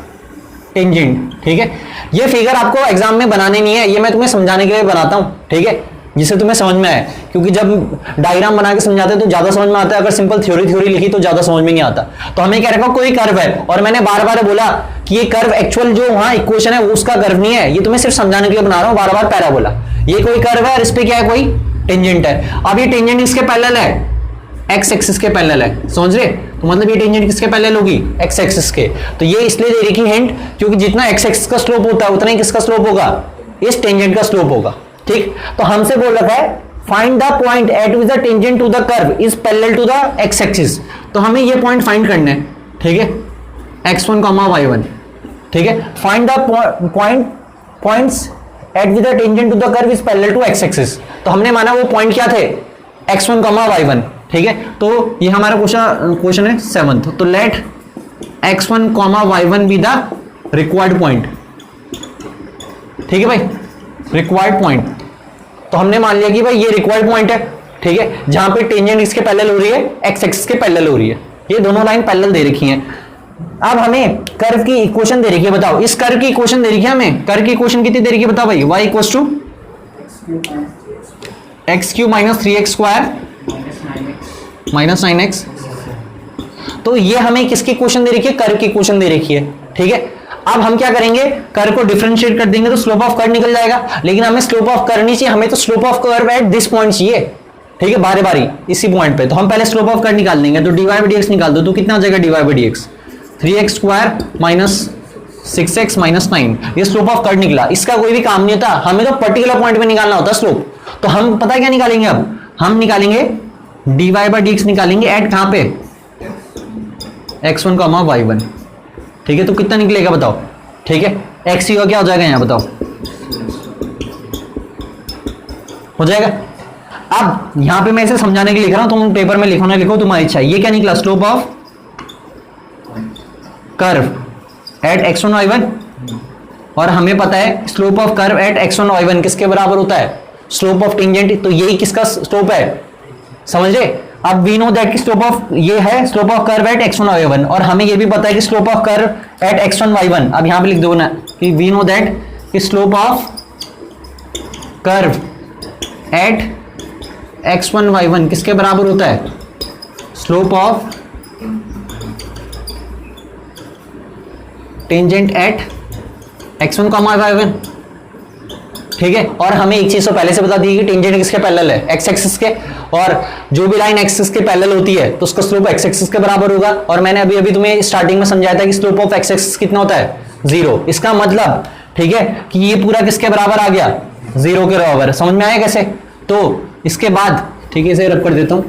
टेंजेंट, ठीक है। ये फिगर आपको एग्जाम में बनाने नहीं है, ये मैं तुम्हें समझाने के लिए बनाता हूं, ठीक है। जिससे तुम्हें समझ में आए, क्योंकि जब डायग्राम बना के समझाते हैं तो ज्यादा समझ में आता है, अगर सिंपल थ्योरी लिखी तो ज्यादा समझ में नहीं आता। तो हमें क्या रखा, कोई कर्व है, और मैंने बार बार बोला कि ये कर्व एक्चुअल जो वहां इक्वेशन है उसका कर्व नहीं है, ये तुम्हें सिर्फ समझाने के लिए बना रहा हूं, बार बार पैराबोला। ये कोई कर्व है और इस पे क्या है, कोई टेंजेंट है। अब ये टेंजेंट इसके पैरेलल है, एक्स एक्सिस के पैरेलल है, समझ रहे? तो मतलब ये टेंजेंट किसके पैरेलल होगी, एक्स एक्सिस के। तो ये इसलिए दे रखी हिंट क्योंकि जितना एक्स एक्सिस का स्लोप होता है उतना ही किसका स्लोप होगा, इस टेंजेंट का स्लोप होगा। ठीक, तो हमसे बोल रखा है find the point at which the tangent to the curve is parallel to the x axis. तो हमें ये पॉइंट फाइंड करना है, ठीक है, x1, y1, ठीक है। Find the points at which the tangent to the curve is parallel to x axis. तो हमने माना वो पॉइंट क्या थे, x1, y1, ठीक है। तो ये हमारा क्वेश्चन है 7th। तो let x1, y1 be the required point, ठीक है भाई, रिक्वायर्ड पॉइंट। तो हमने मान लिया कि भाई ये रिक्वायर्ड पॉइंट है, ठीक है, जहां पे टेंजेंट इसके पैरेलल हो रही है, एक्स एक्सिस के पैरेलल हो रही है, ये दोनों लाइन पैरेलल दे रखी हैं। अब हमें कर्व की इक्वेशन दे रखी है, बताओ इस कर्व की इक्वेशन दे रखी है हमें, कर्व की इक्वेशन कितनी दे रखी है बताओ भाई, y equals to x cube minus 3x square minus 9x। तो ये हमें किसकी इक्वेशन दे रखी है, कर्व की इक्वेशन दे रखी है, ठीक है। अब हम क्या करेंगे, कर्व को डिफरेंशिएट कर देंगे तो स्लोप ऑफ कर्व निकल जाएगा, लेकिन हमें स्लोप ऑफ कर्व नहीं चाहिए, हमें तो slope of curve at this point चाहिए, ठीक है, बारी बारी इसी पॉइंट पे। तो हम पहले स्लोप ऑफ कर्व निकाल देंगे, तो dy बाई dx निकाल दो, तो कितना हो जाएगा dy by dx, 3x square minus 6x minus 9, ये स्लोप ऑफ कर्व निकला। इसका कोई भी काम नहीं होता, हमें तो पर्टिकुलर पॉइंट पे निकालना होता है स्लोप। तो हम पता है क्या निकालेंगे, अब हम निकालेंगे dy बाई dx निकालेंगे एट कहां पे, x1, y1, ठीक है। तो कितना निकलेगा बताओ, ठीक है, x का क्या हो जाएगा यहां बताओ, हो जाएगा। अब यहां पे मैं इसे समझाने के लिए लिख रहा हूं, तुम पेपर में लिखो ना लिखो, तुम्हारी इच्छा है। ये क्या निकला, slope of curve at x1, y1, और हमें पता है slope of curve at x1, y1 किसके बराबर होता है, स्लोप ऑफ टेंजेंट। तो यही किसका स्लोप है, समझ रहे? अब वी नो दैट की स्लोप ऑफ ये है slope of curve at x1, y1, और हमें ये भी पता है कि slope of curve at x1, y1। अब यहां पे लिख दो ना कि वी नो दैट कि slope of curve at x1, y1 किसके बराबर होता है, slope of tangent at x1, y1, ठीक है। और हमें एक चीज तो पहले से बता दी कि टेंजेंट किसके पैरेलल है, एक्स एक्सिस के, और जो भी लाइन एक्सिस के पैरेलल होती है तो उसका स्लोप एक्स एक्सिस के बराबर होगा। और मैंने अभी अभी तुम्हें स्टार्टिंग में समझाया था कि स्लोप ऑफ एक्स एक्सिस कितना होता है, 0। इसका मतलब, ठीक है, कि ये पूरा किसके बराबर आ गया, 0 के बराबर। समझ में आया कैसे? तो इसके बाद, ठीक है, इसे रब कर देता हूं।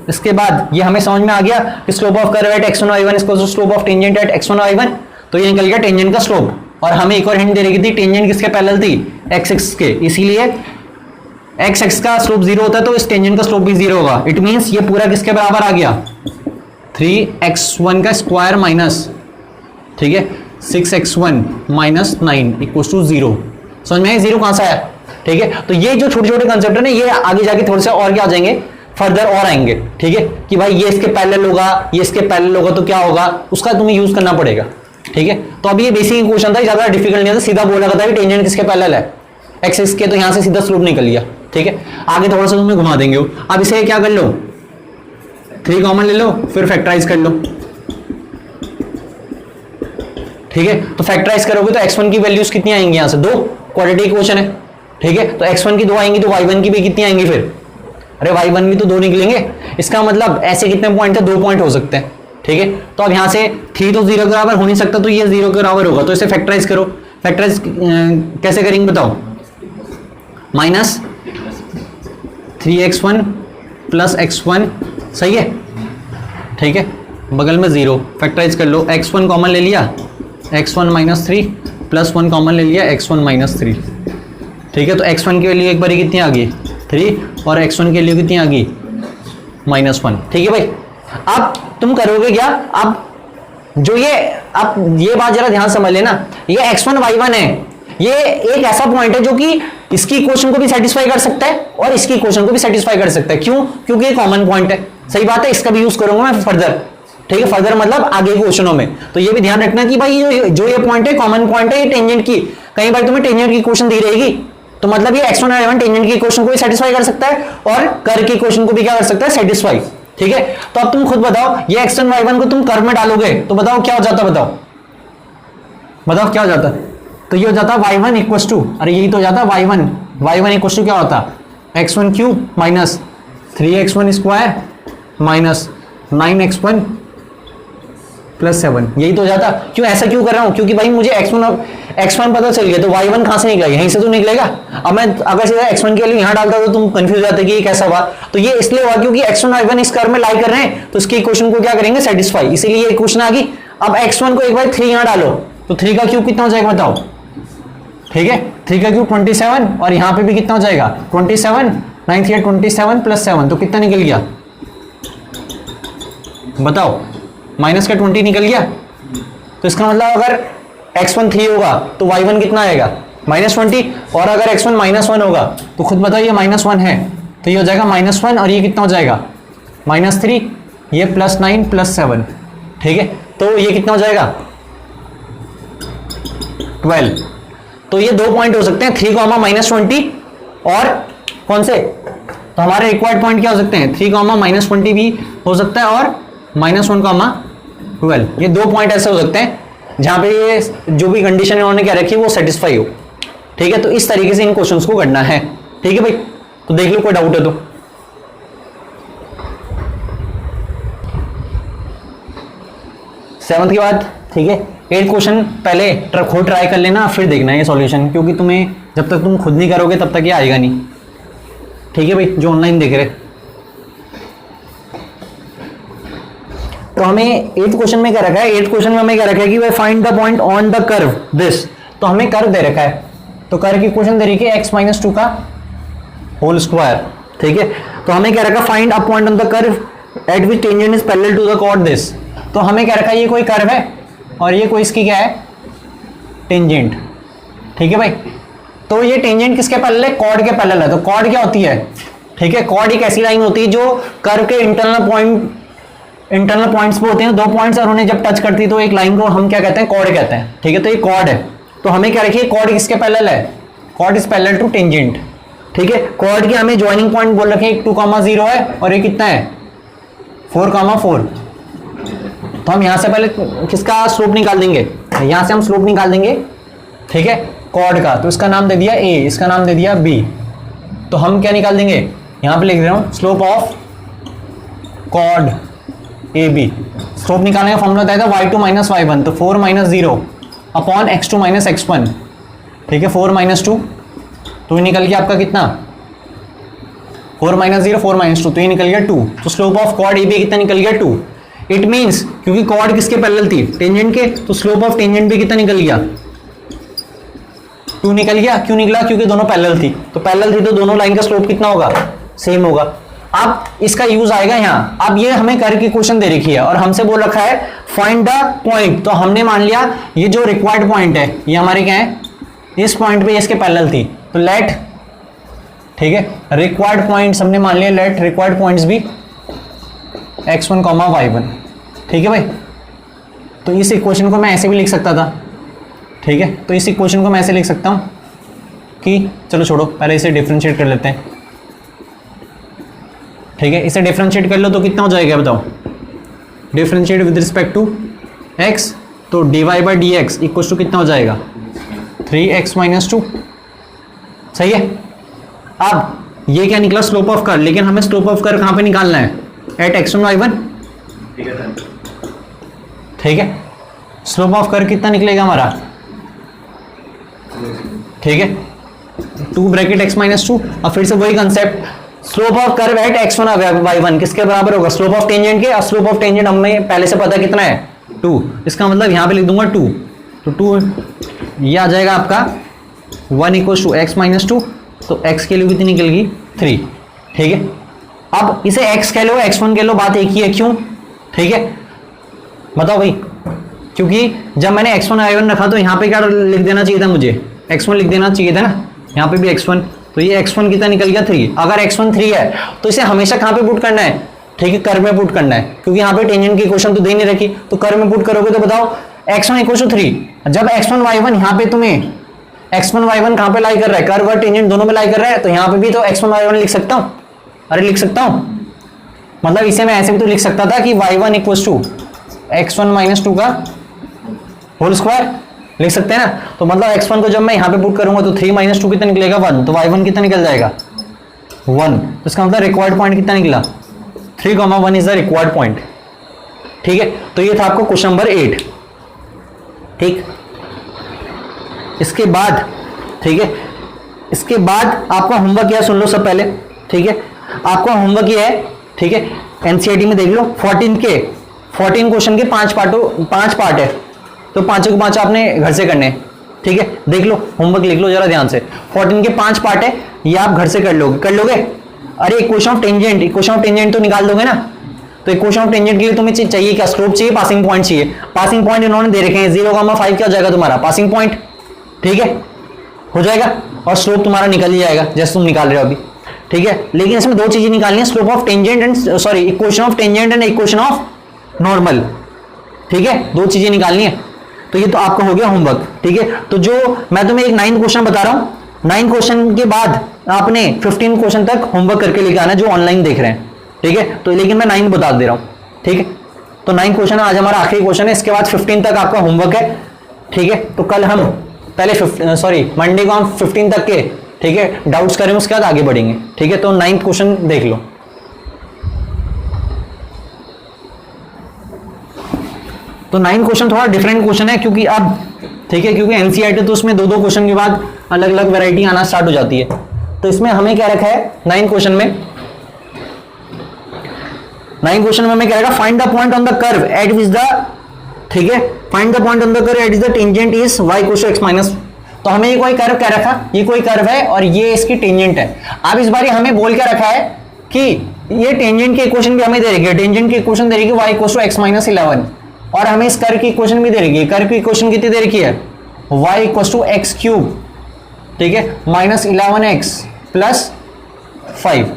इसके बाद ये हमें समझ में आ गया कि slope of curve at x1, y1 इसको slope of tangent at x1, y1, तो ये निकल गया टेंजेंट का स्लोप। और हमें एक और हिंट दे रही थी, टेंजेंट किसके पैरेलल थी, एक्स एक्सिस के, इसीलिए एक्स एक्सिस का स्लोप 0 होता है तो इस टेंजेंट का स्लोप भी 0 होगा। इट मींस ये पूरा किसके बराबर आ गया, 3x1 का स्क्वायर माइनस, ठीक है, 6x1 माइनस 9 इक्वल टू 0। समझ में आया 0 कहां से आया, ठीक है। तो ये जो छोटे छोटे कंसेप्ट है ना, ये आगे जाके थोड़े से और क्या आ जाएंगे, फर्दर और आएंगे, ठीक है, कि भाई ये इसके पैरेलल होगा, ये इसके पैरेलल होगा तो क्या होगा, उसका तुम्हें यूज करना पड़ेगा, ठीक है। तो अभी ये बेसिक क्वेश्चन था, ज्यादा डिफिकल्ट नहीं था, सीधा बोला था कि टेंजेंट किसके पैरेलल है, एक्स एक्सिस के, तो यहां से सीधा स्लोप निकल लिया, ठीक है। आगे थोड़ा सा तुम्हें घुमा देंगे। अब इसे क्या कर लो, 3 कॉमन ले लो, फिर फैक्टराइज कर लो, ठीक है। तो फैक्टराइज करोगे तो x1 की वैल्यूज कितनी आएंगी, यहां से 2, क्वाड्रेटिक इक्वेशन है, ठीक है। तो x1 की 2 आएंगी तो y1 की भी कितनी आएंगी फिर, अरे y1 भी तो 2 निकलेंगे। इसका मतलब ऐसे कितने पॉइंट है, 2 पॉइंट हो सकते हैं, ठीक है। तो अब यहां से 3 तो 0 के बराबर हो नहीं सकता, तो ये 0 के बराबर होगा, तो इसे फैक्टराइज करो। फैक्टराइज कैसे करेंगे बताओ, माइनस 3x1 प्लस x1, सही है, ठीक है, बगल में 0, फैक्टराइज कर लो। x1 कॉमन ले लिया, x1 माइनस 3 प्लस 1 कॉमन ले लिया, x1 माइनस 3, ठीक है। तो x1 के लिए एक बार कितनी आ गई, 3, और x1 के लिए कितनी आ गई, -1, ठीक है भाई। अब तुम करोगे क्या, अब जो ये, अब ये बात जरा ध्यान समझ लेना, ये x1, y1 है, ये एक ऐसा पॉइंट है जो कि इसकी इक्वेशन को भी सेटिस्फाई कर सकता है और इसकी इक्वेशन को भी सेटिस्फाई कर सकता है। क्यों, क्योंकि ये कॉमन पॉइंट है, सही बात है, इसका भी यूज करूंगा मैं फर्दर, ठीक है, फर्दर मतलब आगे क्वेश्चनों में। तो ये भी ध्यान रखना कि भाई जो ये पॉइंट है कॉमन पॉइंट है, ये टेंजेंट की, कई बार तुम्हें टेंजेंट की इक्वेशन दी रहेगी, तो मतलब ये x1 y1 टेंजेंट की इक्वेशन को भी सेटिस्फाई कर सकता है और कर्व की इक्वेशन को भी क्या कर सकता है, सेटिस्फाई। ठीक है, तो अब तुम खुद बताओ ये x1 y1 को तुम कर्व में डालोगे तो बताओ क्या हो जाता, बताओ बताओ क्या हो जाता। तो ये हो जाता y1 इक्वल टू, अरे यही तो हो जाता y1 इक्वल टू क्या होता, x1 cube minus 3x1 square minus 9x1 plus 7, यही तो हो जाता। क्यों ऐसा क्यों कर रहा हूं, क्योंकि भाई मुझे x1 पता चल गया, तो y1 कहां से निकलेगा, यहीं से तो निकलेगा। अब मैं अगर सीधा x1 के लिए यहां डालता तो तुम कंफ्यूज हो जाते कि ये कैसा हुआ। तो ये इसलिए हुआ क्योंकि x1 y1 इस कर्व में लाई कर रहे हैं, तो इसकी इक्वेशन को क्या करेंगे, सेटिस्फाई, इसीलिए ये इक्वेशन आ गई। अब x1 को एक बार 3 यहां डालो तो 3 का क्यूब कितना हो जाएगा बताओ। ठीक है, 3 का क्यूब 27 और यहां पे भी कितना हो जाएगा 27, 9 3 27 प्लस 7, तो कितना निकल गया बताओ, माइनस का 20 निकल गया। तो इसका मतलब अगर x1 3 होगा तो y1 कितना आएगा -20, और अगर x1 -1 होगा तो खुद बताओ ये -1 है, तो ये हो जाएगा -1 और ये कितना हो जाएगा -3, ये +9 +7। ठीक है, तो ये कितना हो जाएगा 12। तो ये 2 पॉइंट हो सकते हैं, 3, -20 और कौन से, तो हमारे रिक्वायर्ड पॉइंट क्या हो सकते हैं 3, -20 भी हो सकता है और -1, 12, ये 2 पॉइंट ऐसे हो सकते हैं जहां पे ये जो भी कंडीशन इन्होंने क्या रखी है वो सेटिस्फाई हो। ठीक है, तो इस तरीके से इन क्वेश्चंस को करना है। ठीक है भाई, तो देख लो कोई डाउट है तो। सेवंथ के बाद, ठीक है, 8 क्वेश्चन पहले खुद ट्राई कर लेना, फिर देखना ये सॉल्यूशन, क्योंकि तुम्हें जब तक तुम खुद नहीं करोगे तब तक ये आएगा नहीं। ठीक है भाई, जो ऑनलाइन देख रहे। तो हमें 8th क्वेश्चन में क्या रखा है, 8th क्वेश्चन में हमें क्या रखा है कि भाई find the point on the curve this. तो हमें कर्व दे रखा है, तो कर्व की इक्वेशन दे रखी है x - 2 का होल स्क्वायर। ठीक है, तो हमें क्या रखा, find a point on the curve at which tangent is parallel to the chord this. तो हमें क्या रखा है, ये कोई कर्व है और ये कोई इसकी क्या है, टेंजेंट। ठीक है भाई, तो ये टेंजेंट किसके पैरेलल है, कॉर्ड के पैरेलल है। तो कॉर्ड क्या होती है, ठीक है, कॉर्ड एक ऐसी लाइन होती है जो कर्व के इंटरनल पॉइंट्स पे होते हैं, 2 पॉइंट्स, और उन्हें जब टच करती है तो एक लाइन को हम क्या कहते हैं, कॉर्ड कहते हैं। ठीक है, तो ये कॉर्ड है। तो हमें क्या रखिए, कॉर्ड किसके पैरेलल है, chord is parallel to tangent. ठीक है, कॉर्ड के हमें ज्वाइनिंग पॉइंट बोल रखे हैं, 2,0 है और ये कितना है 4,4। तो हम यहां से पहले किसका स्लोप निकाल देंगे, यहां से हम स्लोप निकाल देंगे। ठीक है, कॉर्ड का, तो इसका नाम दे दिया a, इसका नाम दे दिया b। तो हम क्या निकाल देंगे, यहां पे लिख रहा हूं slope of chord AB। Slope निकालने का फॉर्मूला बताया था y2 - y1, तो 4 - 0 अपॉन x2 - x1। ठीक है, 4 - 2, तो ये निकल गया आपका कितना 4 - 0 4 - 2, तो ये निकल गया 2। तो स्लोप ऑफ कॉर्ड AB कितना निकल गया 2। इट मींस क्योंकि कॉर्ड किसके पैरेलल थी, टेंजेंट के, तो स्लोप ऑफ टेंजेंट भी कितना निकल गया 2 निकल गया। क्यों निकला, क्योंकि दोनों पैरेलल थी, तो पैरेलल थी तो दोनों लाइन का स्लोप कितना होगा, सेम होगा। अब इसका यूज आएगा यहां। अब ये हमें कर्व की इक्वेशन दे रखी है और हमसे बोल रखा है फाइंड द पॉइंट, तो हमने मान लिया ये जो रिक्वायर्ड पॉइंट है ये हमारे क्या है, इस पॉइंट पे इसके पैरेलल थी, तो लेट, ठीक है, रिक्वायर्ड पॉइंट्स हमने मान लिया, लेट रिक्वायर्ड पॉइंट्स भी x1, y1। ठीक है भाई, तो इस इक्वेशन को मैं ऐसे भी लिख सकता था। ठीक है, तो इस इक्वेशन को मैं ऐसे लिख सकता हूं कि, चलो छोड़ो, पहले इसे डिफरेंशिएट कर लेते हैं। ठीक है, इसे डिफरेंशिएट कर लो तो कितना हो जाएगा बताओ, differentiate with respect to x, तो dy/dx इक्वल टू कितना हो जाएगा 3x - 2। सही है। अब ये क्या निकला, स्लोप ऑफ कर्व, लेकिन हमें स्लोप ऑफ कर्व कहां पे निकालना है, एट x1 y1। ठीक है, स्लोप ऑफ कर्व कितना निकलेगा हमारा, ठीक है, 2 ब्रैकेट x - 2, और फिर से वही concept, slope of curve at x1 y1 किसके बराबर होगा, स्लोप ऑफ टेंजेंट के, और स्लोप ऑफ टेंजेंट हमें पहले से पता कितना है 2। इसका मतलब यहां पे लिख दूंगा 2, तो 2 ये आ जाएगा आपका 1 = x - 2, तो x के लिए कितनी निकलेगी 3। ठीक है, अब इसे x कह लो x1 कह लो, बात एक ही है, क्यों, ठीक है, बताओ भाई, क्योंकि जब मैंने x1 y1 रखा तो यहाँ पे क्या लिख देना चाहिए था, मुझे x1 लिख देना चाहिए था ना, यहाँ पे भी x1, तो ये x1 कितना निकल गया 3। अगर x1 3 है तो इसे हमेशा कहाँ पे पुट करना है, ठीक है, कर्व में पुट करना है, क्योंकि यहाँ पे टेंजेंट की इक्वेशन तो दे नहीं रखी, तो कर्व में पुट करोगे तो बताओ x1 = 3। जब x1 y1 यहाँ पे तुम्हें x1 y1 कहां पे लाई कर रहा है, कर्व और टेंजेंट दोनों में लाई कर रहा है, तो यहां पे भी तो x1 y1 लिख सकता हूं। अरे लिख सकता हूं, मतलब इसे मैं ऐसे भी तो लिख सकता था कि y1 equal to x1 minus 2 का होल स्क्वायर, लिख सकते हैं ना। तो मतलब x1 को जब मैं यहां पे पुट करूंगा तो 3 माइनस 2 कितना निकलेगा 1, तो y1 कितना निकल जाएगा 1। तो इसका मतलब रिक्वायर्ड पॉइंट कितना निकला 3,1 इज द रिक्वायर्ड पॉइंट। ठीक है, तो ये था आपको क्वेश्चन नंबर 8। ठीक, इसके बाद, ठीक है, इसके बाद आपका होमवर्क क्या है सुन लो सब पहले। ठीक है, आपका होमवर्क ये है, ठीक है, एनसीईआरटी में देख लो 14 क्वेश्चन के 5 पार्ट है, तो पांचों के पांच आपने घर से करने हैं। ठीक है, देख लो होमवर्क लिख लो जरा ध्यान से। 14 के 5 पार्ट है, ये आप घर से कर लोगे। अरे इक्वेशन ऑफ टेंजेंट तो निकाल दोगे ना। तो इक्वेशन ऑफ टेंजेंट के लिए तुम्हें चाहिए क्या, स्लोप चाहिए, पासिंग पॉइंट चाहिए। पासिंग पॉइंट इन्होंने दे रखे हैं 0,5 क्या हो जाएगा तुम्हारा पासिंग पॉइंट। ठीक है, हो जाएगा, और स्लोप तुम्हारा निकल ही जाएगा जैसे तुम निकाल रहे हो अभी। ठीक है, लेकिन इसमें दो चीजें निकालनी है, slope of tangent and sorry equation of tangent and equation of normal. ठीक है, दो चीजें निकालनी है। तो ये तो आपका हो गया होमवर्क। ठीक है, तो जो मैं तुम्हें एक 9 क्वेश्चन बता रहा हूं, 9 क्वेश्चन के बाद आपने 15 क्वेश्चन तक होमवर्क करके लेके आना जो ऑनलाइन देख रहे हैं। ठीक है, तो लेकिन मैं 9 बता दे रहा हूं। ठीक है, तो 9 क्वेश्चन आज हमारा आखिरी क्वेश्चन है, इसके बाद 15 तक आपका होमवर्क है। ठीक है, तो कल हम पहले मंडे को हम 15 तक के, ठीक है, डाउट्स करेंगे, उसके बाद आगे बढ़ेंगे। ठीक है, तो 9th क्वेश्चन देख लो। तो 9 क्वेश्चन थोड़ा डिफरेंट क्वेश्चन है क्योंकि अब, ठीक है, क्योंकि एनसीईआरटी तो उसमें 2-2 क्वेश्चन के बाद अलग अलग वैरायटी आना स्टार्ट हो जाती है। तो इसमें हमें क्या रखा है 9 क्वेश्चन में, 9 क्वेश्चन में हमें क्या रखा, find the point on the curve at which the, ठीक है, find the point on the curve at which the tangent is y equals to x minus. तो हमें ये कोई कर्व क्या रखा, ये कोई कर्व है और ये इसकी टेंजेंट है। अब इस बार हमें बोल क्या रखा है कि ये टेंजेंट की इक्वेशन भी हमें दे रही है, टेंजेंट की इक्वेशन दे रही है y equals to x minus 11, और हमें इस कर्व की इक्वेशन भी दे रही है। कर्व की इक्वेशन कितनी दे रखी है, y equals to x cube, ठीक है, माइनस 11x प्लस 5।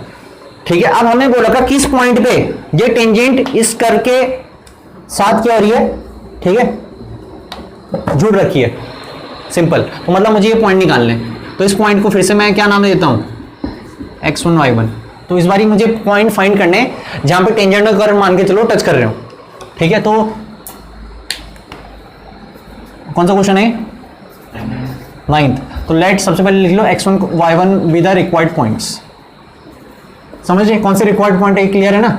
ठीक है, अब हमें बोला था किस पॉइंट पे ये टेंजेंट इस कर्व के साथ क्या हो रही है, ठीक है, जुड़ रखी है। सिंपल, तो मतलब मुझे ये पॉइंट निकालने हैं। तो इस पॉइंट को फिर से मैं क्या नाम देता हूं, x1 y1। तो इस बारी मुझे पॉइंट फाइंड करने हैं जहां पे टेंजेंट और कर्व मान के चलो टच कर रहे हो। ठीक है, तो कौन सा क्वेश्चन है 9th। तो लेट सबसे पहले लिख लो x1 y1 with the required points. समझिए कौन से रिक्वायर्ड पॉइंट है, क्लियर है ना।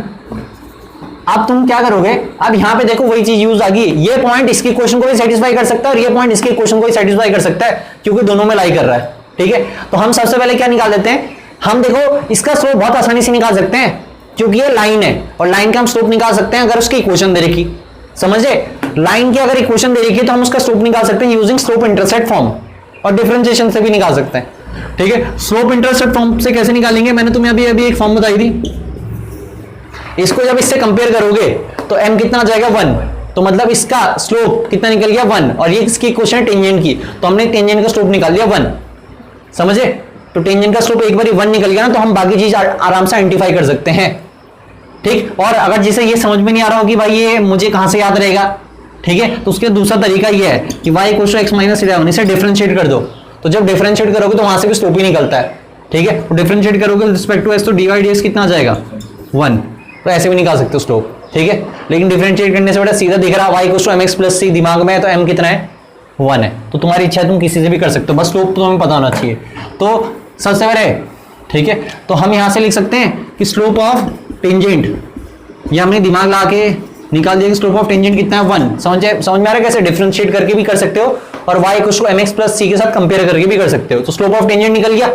अब तुम क्या करोगे, अब यहां पे देखो वही चीज यूज आ गई, ये पॉइंट इसकी इक्वेशन को भी सेटिस्फाई कर सकता है और ये पॉइंट इसकी इक्वेशन को भी सेटिस्फाई कर सकता है क्योंकि दोनों में लाई कर रहा है। ठीक है, तो हम सबसे पहले क्या निकाल देते हैं, हम देखो इसका स्लोप बहुत आसानी से निकाल सकते हैं क्योंकि ये लाइन है और लाइन का हम स्लोप निकाल सकते हैं अगर उसकी इक्वेशन दे रखी। समझे, लाइन की अगर इक्वेशन दे रखी है तो हम उसका स्लोप निकाल सकते हैं यूजिंग स्लोप इंटरसेप्ट फॉर्म, और डिफरेंशिएशन से भी निकाल सकते हैं। ठीक है, स्लोप इंटरसेप्ट फॉर्म से कैसे निकालेंगे, मैंने तुम्हें अभी एक फॉर्म बताई थी। इसको जब इससे कंपेयर करोगे तो m कितना आ जाएगा 1, तो मतलब इसका स्लोप कितना निकल गया 1, और ये इसकी इक्वेशन है टेंजेंट की, तो हमने टेंजेंट का स्लोप निकाल दिया 1। समझे, तो टेंजेंट का स्लोप एक बार 1 निकल गया ना तो हम बाकी चीज आराम से आइडेंटिफाई कर सकते हैं। ठीक, और अगर जिसे ये समझ में नहीं आ रहा हो कि भाई ये मुझे कहां से याद रहेगा, ठीक है, तो उसके दूसरा तरीका ये है कि y equal to x minus 11, इसे डिफरेंशिएट कर दो। तो जब डिफरेंशिएट करोगे तो वहां से भी स्लोप ही निकलता है। ठीक है, तो डिफरेंशिएट करोगे रिस्पेक्ट टू x तो dy dx कितना आ जाएगा 1, तो ऐसे भी निकाल सकते हो स्लोप। ठीक है, लेकिन डिफरेंशिएट करने से बड़ा सीधा दिख रहा y equal to mx plus c दिमाग में है, तो m कितना है 1 है। तो तुम्हारी इच्छा है तुम किसी से भी कर सकते हो, बस स्लोप तो तुम्हें पता होना चाहिए। तो सबसे पहले, ठीक है, तो हम यहां से लिख सकते हैं कि स्लोप ऑफ टेंजेंट, ये हमने दिमाग ला के निकाल दिया कि स्लोप ऑफ टेंजेंट कितना है 1। समझ में आ रहा है कैसे डिफरेंशिएट करके भी कर सकते हो और y equal to mx plus c के साथ कंपेयर करके भी कर सकते हो। तो स्लोप ऑफ टेंजेंट निकल गया,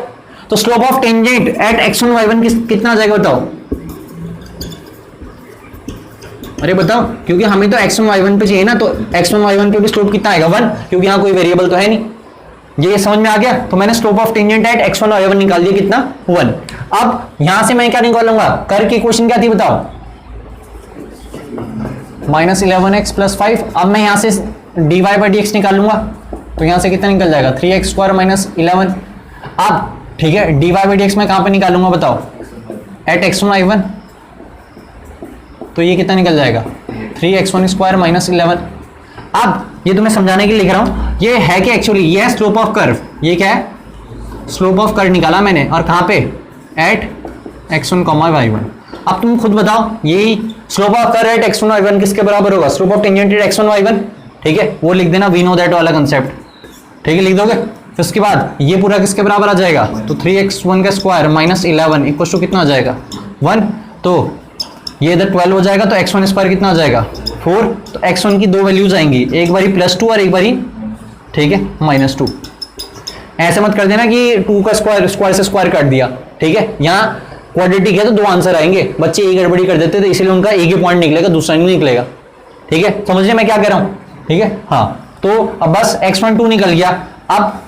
तो slope of tangent at x1 y1 कितना आ जाएगा बताओ। अरे बताओ, क्योंकि हमें तो x1 y1 पे चाहिए ना, तो x1 y1 पे भी स्लोप कितना आएगा 1, क्योंकि यहाँ कोई वेरिएबल तो है नहीं। ये समझ में आ गया, तो मैंने slope of tangent at x1 y1 निकाल दिया कितना 1। अब यहां से मैं क्या निकालूंगा, कर्व की इक्वेशन क्या थी बताओ, माइनस 11x प्लस 5। अब मैं यहां से dy बाई dx निकालूंगा, तो यहां से कितना निकल जाएगा 3x स्क्वायर माइनस 11। अब ठीक है, dy बाई dx मैं कहां पे निकालूंगा बताओ, एट x1 y1, तो ये कितना निकल जाएगा 3x1 स्क्वायर माइनस 11। अब ये तुम्हें समझाने के लिए लिख रहा हूं, ये है कि एक्चुअली ये है स्लोप ऑफ कर्व, ये क्या है, स्लोप ऑफ कर्व निकाला मैंने, और कहां पे, एट x1, y1। अब तुम खुद बताओ, यही slope of curve at x1, y1 किसके बराबर होगा, slope of tangent at x1, y1, ठीक है, वो लिख देना, वी नो दैट वाला कंसेप्ट, ठीक है, लिख दोगे। फिर उसके बाद ये पूरा किसके बराबर आ जाएगा, तो 3x1 का स्क्वायर माइनस 11 इक्वल टू कितना आ जाएगा 1, तो ये इधर 12 हो जाएगा, तो x1 स्क्वायर कितना आ जाएगा 4, तो x1 की दो वैल्यूज आएंगी, एक बारी +2 और एक बारी, ठीक है, -2। ऐसे मत कर देना कि 2 का स्क्वायर स्क्वायर से स्क्वायर काट दिया, ठीक है, यहाँ क्वाड्रेटिक है तो दो आंसर आएंगे, बच्चे एक गड़बड़ी कर देते थे, इसलिए उनका एक ही पॉइंट निकलेगा, दूसरा नहीं निकलेगा, ठीक है, समझिए मैं क्या कह रहा हूँ, ठीक है। हाँ, तो अब बस x1 2 निकल गया, अब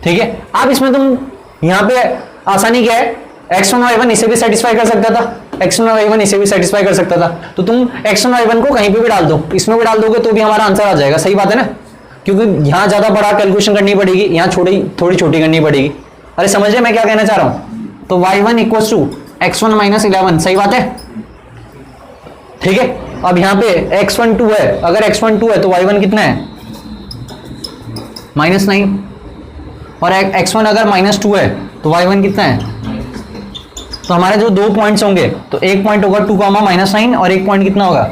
ठीक है, अब इसमें तुम यहाँ पे आसानी क्या है, x1 y1 इसे भी सेटिस्फाई कर सकता था, x1 y1 इसे भी सेटिस्फाई कर सकता था, तो तुम x1 y1 को कहीं पे भी डाल दो, इसमें भी डाल दोगे तो भी हमारा आंसर आ जाएगा, सही बात है ना, क्योंकि यहाँ ज्यादा बड़ा कैलकुलेशन करनी पड़ेगी, यहाँ थोड़ी छोटी करनी पड़ेगी। अरे समझ रहे मैं क्या कहना चाह रहा हूँ, तो y1 equal to x1 minus 11, सही बात है, ठीक है। अब यहाँ पे x1 2 है, अगर x1 2 है तो y1 कितना है -9, और x1 अगर -2 है तो y1 कितना है, तो हमारे जो दो पॉइंट्स होंगे, तो एक पॉइंट होगा 2, -9 और एक पॉइंट कितना होगा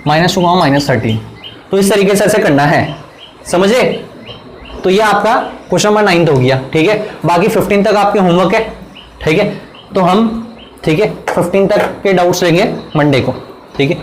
-2, -13। तो इस तरीके से ऐसे करना है, समझे। तो ये आपका क्वेश्चन नंबर 9 हो गया, ठीक है। बाकी 15 तक आपके होमवर्क है, ठीक है, तो हम, ठीक है, 15 तक के डाउट्स लेंगे मंडे को, ठीक है।